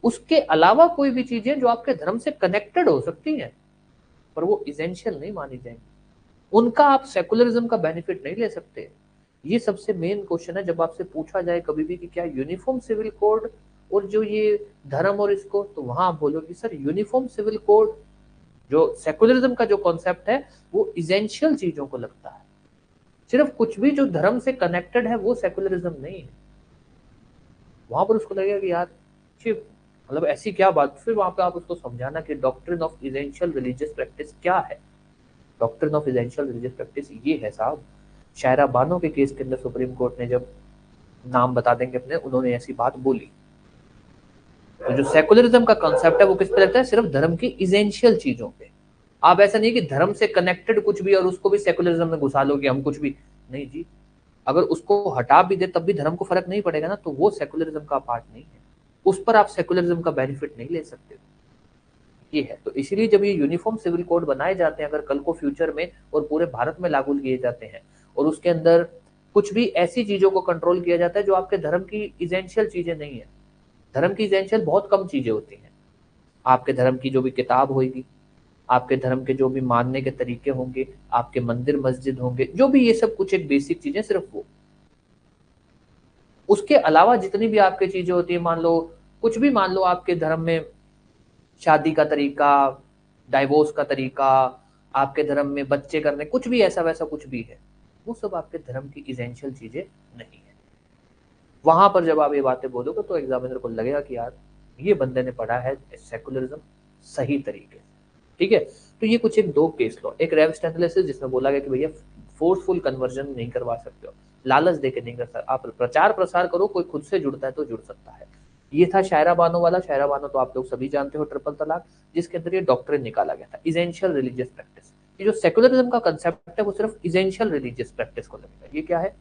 उसके अलावा कोई भी चीजें जो आपके धर्म से कनेक्टेड हो सकती हैं पर वो इजेंशियल नहीं मानी जाएंगी, उनका आप सेकुलरिज्म का बेनिफिट नहीं ले सकते। ये सबसे मेन क्वेश्चन है जब आपसे पूछा जाए कभी भी कि क्या यूनिफॉर्म सिविल कोड और जो ये धर्म और इसको, तो वहां आप बोलोगे सर यूनिफॉर्म सिविल कोड, जो सेकुलरिज्म का जो कॉन्सेप्ट है वो इसेंशियल चीजों को लगता है, सिर्फ कुछ भी जो धर्म से कनेक्टेड है वो सेकुलरिज्म नहीं है। वहां पर उसको लगेगा कि यार मतलब ऐसी क्या बात, फिर वहां पे आप उसको समझाना कि doctrine of essential religious practice क्या है। Doctrine of essential religious practice ये है साहब, शायरा बानो के केस के अंदर सुप्रीम कोर्ट ने, जब नाम बता देंगे अपने, उन्होंने ऐसी बात बोली। तो जो सेकुलरिज्म का कॉन्सेप्ट है वो किस पे लगता है, सिर्फ धर्म की इसेंशियल चीजों पे। आप ऐसा नहीं कि धर्म से कनेक्टेड कुछ भी और उसको भी सेकुलरिज्म में घुसा लो कि हम कुछ भी नहीं जी, अगर उसको हटा भी दे तब भी धर्म को फर्क नहीं पड़ेगा ना, तो वो सेकुलरिज्म का पार्ट नहीं है, उस पर आप सेकुलरिज्म का बेनिफिट नहीं ले सकते। ये है, तो इसीलिए जब ये यूनिफॉर्म सिविल कोड बनाए जाते हैं, अगर कल को फ्यूचर में और पूरे भारत में लागू किए जाते हैं, और उसके अंदर कुछ भी ऐसी चीजों को कंट्रोल किया जाता है जो आपके धर्म की इसेंशियल चीजें नहीं है। धर्म की इसेंशियल बहुत कम चीजें होती हैं, आपके धर्म की जो भी किताब होगी, आपके धर्म के जो भी मानने के तरीके होंगे, आपके मंदिर मस्जिद होंगे, जो भी ये सब कुछ एक बेसिक चीजें सिर्फ वो। उसके अलावा जितनी भी आपकी चीजें होती है, मान लो कुछ भी, मान लो आपके धर्म में शादी का तरीका, डाइवोर्स का तरीका, आपके धर्म में बच्चे करने, कुछ भी ऐसा वैसा कुछ भी है, वो सब आपके धर्म की इसेंशियल चीजें नहीं है। वहां पर जब आप ये बातें बोलोगे तो एग्जामिनर को लगेगा कि यार ये बंदे ने पढ़ा है सेकुलरिज्म सही तरीके से। ठीक है, तो ये कुछ एक दो केस लॉ, एक रेव स्टैंडलिस जिसमें बोला गया कि भैया फोर्सफुल कन्वर्जन नहीं करवा सकते हो, लालच देके नहीं कर सकते, आप प्रचार प्रसार करो, कोई खुद से जुड़ता है तो जुड़ सकता है। ये था शायरा बानो वाला। शायरा बानो तो आप लोग सभी जानते हो, ट्रिपल तलाक, जिसके अंदर ये डॉक्ट्रिन निकाला गया था, इसेंशियल रिलीजियस प्रैक्टिस। ये जो सेकुलरिज्म का कंसेप्ट है वो सिर्फ इसेंशियल रिलीजियस प्रैक्टिस को लगेगा। ये क्या है,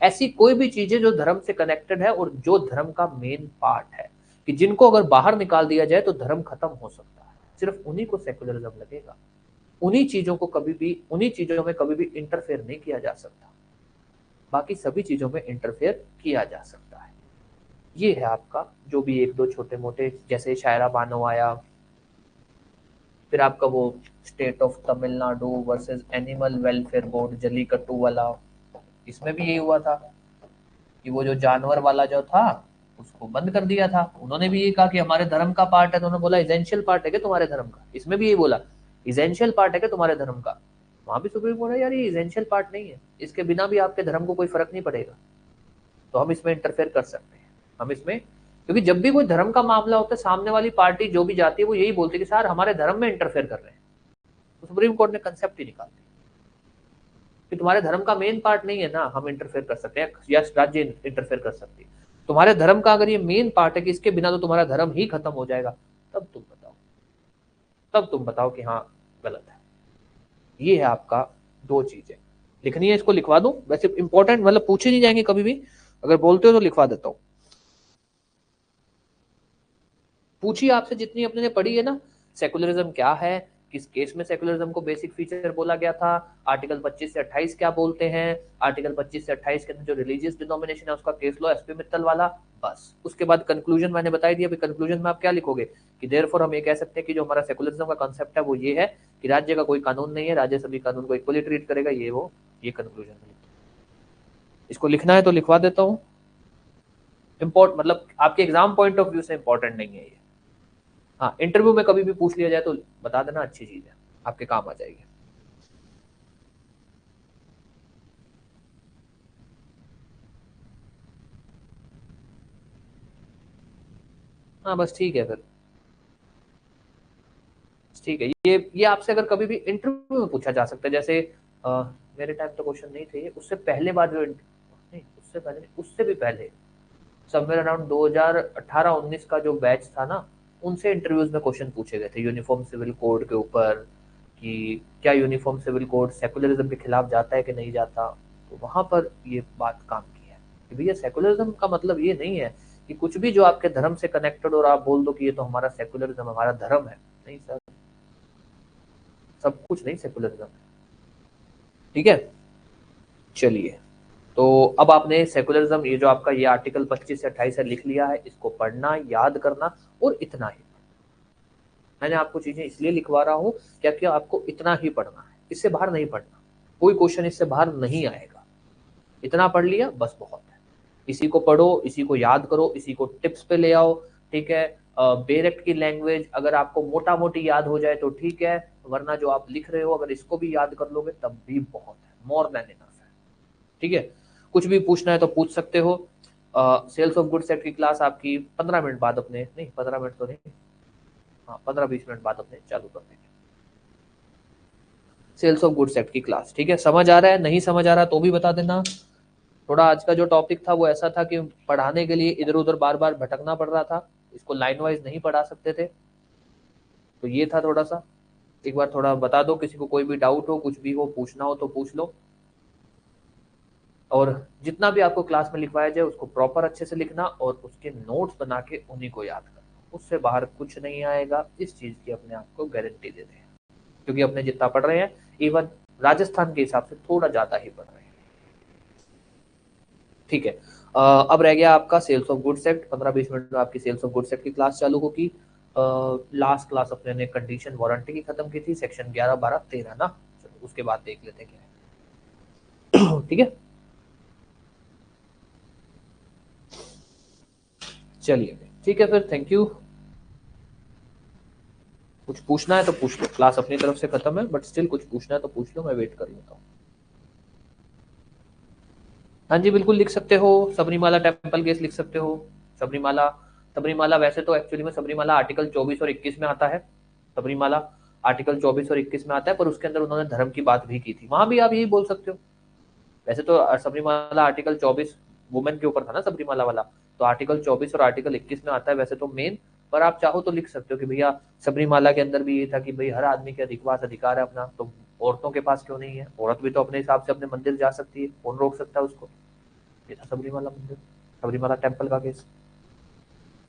ऐसी कोई भी चीजें जो धर्म से कनेक्टेड है और जो धर्म का मेन पार्ट है, कि जिनको अगर बाहर निकाल दिया जाए तो धर्म खत्म हो सकता है, सिर्फ उन्हीं को सेकुलरिज्म लगेगा। उन्हीं चीजों को कभी भी, उन्हीं चीजों में कभी भी इंटरफेयर नहीं किया जा सकता, बाकी सभी चीजों में इंटरफेयर किया जा सकता है। ये है आपका जो भी एक दो छोटे मोटे, जैसे शायरा बानो आया, फिर आपका वो state of Tamil Nadu versus animal welfare board Jallikattu वाला, इसमें भी यही हुआ था कि वो जो जानवर वाला जो था उसको बंद कर दिया था। उन्होंने भी ये कहा कि हमारे धर्म का पार्ट है, तो उन्होंने बोला इसेंशियल पार्ट है क्या तुम्हारे धर्म का, इसमें भी यही बोला इसेंशियल पार्ट है क्या तुम्हारे धर्म का। वहां भी सुप्रीम कोर्ट है यार ये इसेंशियल पार्ट नहीं है, इसके बिना भी आपके धर्म को कोई फर्क नहीं पड़ेगा, तो हम इसमें इंटरफेयर कर सकते हैं, हम इसमें, क्योंकि जब भी कोई धर्म का मामला होता है सामने वाली पार्टी जो भी जाती है वो यही बोलती है कि सर हमारे धर्म में इंटरफेयर कर रहे हैं। तो सुप्रीम कोर्ट ने कंसेप्ट ही निकाल दिया कि तुम्हारे धर्म का मेन पार्ट नहीं है ना, हम इंटरफेयर कर सकते हैं या राज्य इंटरफेयर कर सकती है। तुम्हारे धर्म का अगर ये मेन पार्ट है कि इसके बिना तो तुम्हारा धर्म ही खत्म हो जाएगा, तब तुम बताओ, तब तुम बताओ कि हाँ गलत है। ये है आपका दो चीजें लिखनी है, इसको लिखवा दूं, वैसे इंपॉर्टेंट मतलब पूछे नहीं जाएंगे कभी भी, अगर बोलते हो तो लिखवा देता हूं। पूछिए आपसे जितनी अपने ने पढ़ी है ना, सेकुलरिज्म क्या है, किस केस में सेकुलरिज्म को बेसिक फीचर बोला गया था, आर्टिकल 25 से 28 क्या बोलते हैं, आर्टिकल 25 से 28 के अंदर जो रिलीजियस डिनोमिनेशन है उसका केस लॉ एसपी मित्तल वाला, बस। उसके बाद कंक्लूजन मैंने बताई दिया, अभी कंक्लूजन में आप क्या लिखोगे कि देयरफॉर हम ये कह सकते हैं कि जो हमारा सेकुलरिज्म का कॉन्सेप्ट है वो ये है कि राज्य का कोई कानून नहीं है, राज्य सभी कानून को इक्वली ट्रीट करेगा, ये वो, ये कंक्लूजन। इसको लिखना है तो लिखवा देता हूँ, इम्पोर्ट मतलब आपके एग्जाम पॉइंट ऑफ व्यू से इंपॉर्टेंट नहीं है ये। हाँ, इंटरव्यू में कभी भी पूछ लिया जाए तो बता देना, अच्छी चीज है, आपके काम आ जाएगी। हाँ बस ठीक है फिर, ठीक है। ये आपसे अगर कभी भी इंटरव्यू में पूछा जा सकता है, जैसे मेरे टाइम तो क्वेश्चन नहीं थे, उससे पहले बार जो नहीं, उससे पहले नहीं, उससे भी पहले समवेयर अराउंड 2018-19 का जो बैच था ना, उनसे इंटरव्यूज में क्वेश्चन पूछे गए थे यूनिफॉर्म सिविल कोड के ऊपर, कि क्या यूनिफॉर्म सिविल कोड सेकुलरिज्म के खिलाफ जाता है कि नहीं जाता। तो वहां पर ये बात काम की है कि भैया सेकुलरिज्म का मतलब ये नहीं है कि कुछ भी जो आपके धर्म से कनेक्टेड और आप बोल दो कि ये तो हमारा सेकुलरिज्म हमारा धर्म है, नहीं सर, सब कुछ नहीं सेकुलरिज्म है। ठीक है, चलिए, तो अब आपने सेकुलरिज्म, ये जो आपका ये आर्टिकल 25 से 28 है लिख लिया है, इसको पढ़ना, याद करना, और इतना ही। मैंने आपको चीजें इसलिए लिखवा रहा हूं क्या कि आपको इतना ही पढ़ना है, इससे बाहर नहीं पढ़ना, कोई क्वेश्चन इससे बाहर नहीं आएगा, इतना पढ़ लिया बस बहुत है। इसी को पढ़ो, इसी को याद करो, इसी को टिप्स पे ले आओ, ठीक है। बेरेक्ट की लैंग्वेज अगर आपको मोटा मोटी याद हो जाए तो ठीक है, वरना जो आप लिख रहे हो अगर इसको भी याद कर लोगे तब भी बहुत है, मोर देन इनफ है, ठीक है। कुछ भी पूछना है तो पूछ सकते हो। सेल्स ऑफ गुड्स सेट की क्लास आपकी 15 मिनट बाद अपने, नहीं 15 मिनट तो नहीं, हाँ 15-20 मिनट बाद अपने चालू कर देंगे सेल्स ऑफ गुड्स सेट की क्लास, ठीक है। समझ आ रहा है, नहीं समझ आ रहा तो भी बता देना। थोड़ा आज का जो टॉपिक था वो ऐसा था कि पढ़ाने के लिए इधर उधर बार बार भटकना पड़ रहा था, इसको लाइन वाइज नहीं पढ़ा सकते थे, तो ये था थोड़ा सा। एक बार थोड़ा बता दो, किसी को कोई भी डाउट हो, कुछ भी हो, पूछना हो तो पूछ लो। और जितना भी आपको क्लास में लिखवाया जाए उसको प्रॉपर अच्छे से लिखना और उसके नोट्स बना के उन्हीं को याद करना, उससे बाहर कुछ नहीं आएगा, इस चीज की अपने आप को गारंटी दे दें, क्योंकि अपने जितना पढ़ रहे हैं इवन राजस्थान के हिसाब से थोड़ा ज्यादा ही पढ़ रहे हैं, ठीक है। अब रह गया आपका sales of goods act, 15-20 minute में आपकी सेल्स ऑफ गुड्स एक्ट की क्लास चालू होगी। लास्ट क्लास अपने ने कंडीशन वारंटी की खत्म की थी, सेक्शन 11, 12, 13 ना, चलो उसके बाद देख लेते हैं क्या है ठीक है। चलिए ठीक है फिर, थैंक यू। कुछ पूछना है तो पूछ लो, क्लास अपनी तरफ से खत्म है, बट स्टिल कुछ पूछना है तो पूछ लो, मैं वेट कर लेता हूँ। हाँ जी बिल्कुल लिख सकते हो, सबरीमाला टेम्पल केस लिख सकते हो। सबरीमाला, सबरीमाला वैसे तो एक्चुअली में सबरीमाला आर्टिकल 24 और 21 में आता है। सबरीमाला आर्टिकल 24 और 21 में आता है, पर उसके अंदर उन्होंने धर्म की बात भी की थी, वहां भी आप यही बोल सकते हो। वैसे तो सबरीमाला आर्टिकल 24 वुमेन के ऊपर था ना सबरीमाला वाला, तो आर्टिकल 24 और आर्टिकल 21 में आता है वैसे तो मेन। पर आप चाहो तो लिख सकते हो कि भैया सबरीमाला के अंदर भी ये था कि भाई हर आदमी के अधिकार है अपना, तो औरतों के पास क्यों नहीं है, औरत भी तो अपने हिसाब से अपने मंदिर जा सकती है, कौन रोक सकता है उसको। ये था सबरीमाला मंदिर, सबरीमाला टेम्पल का केस,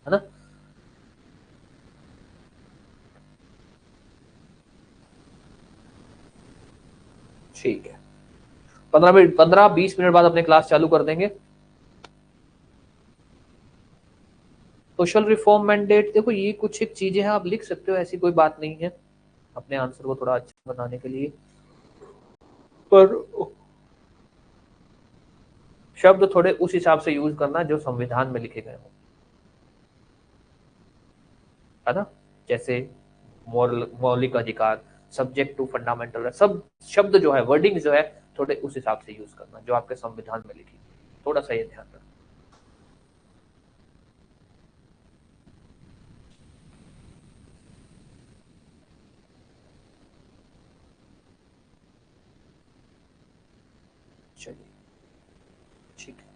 है ना। ठीक है, 15 मिनट, 15-20 मिनट बाद अपने क्लास चालू कर देंगे। सोशल रिफॉर्म मैंडेट, देखो ये कुछ एक चीजें हैं, आप लिख सकते हो, ऐसी कोई बात नहीं है, अपने आंसर को थोड़ा अच्छा बनाने के लिए, पर शब्द थोड़े उस हिसाब से यूज करना जो संविधान में लिखे गए हो, है ना। जैसे मौलिक अधिकार, सब्जेक्ट टू फंडामेंटल, सब शब्द जो है, वर्डिंग जो है, थोड़े उस हिसाब से यूज करना जो आपके संविधान में लिखी, थोड़ा सा ये ध्यान रखना। चलिए ठीक है,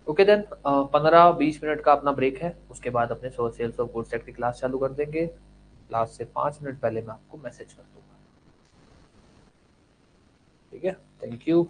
ओके देन। 15-20 मिनट का अपना ब्रेक है, उसके बाद अपने सेल्स ऑफ गुड्स एक्ट की क्लास चालू कर देंगे। क्लास से 5 मिनट पहले मैं आपको मैसेज कर दूंगा, ठीक है। Thank you.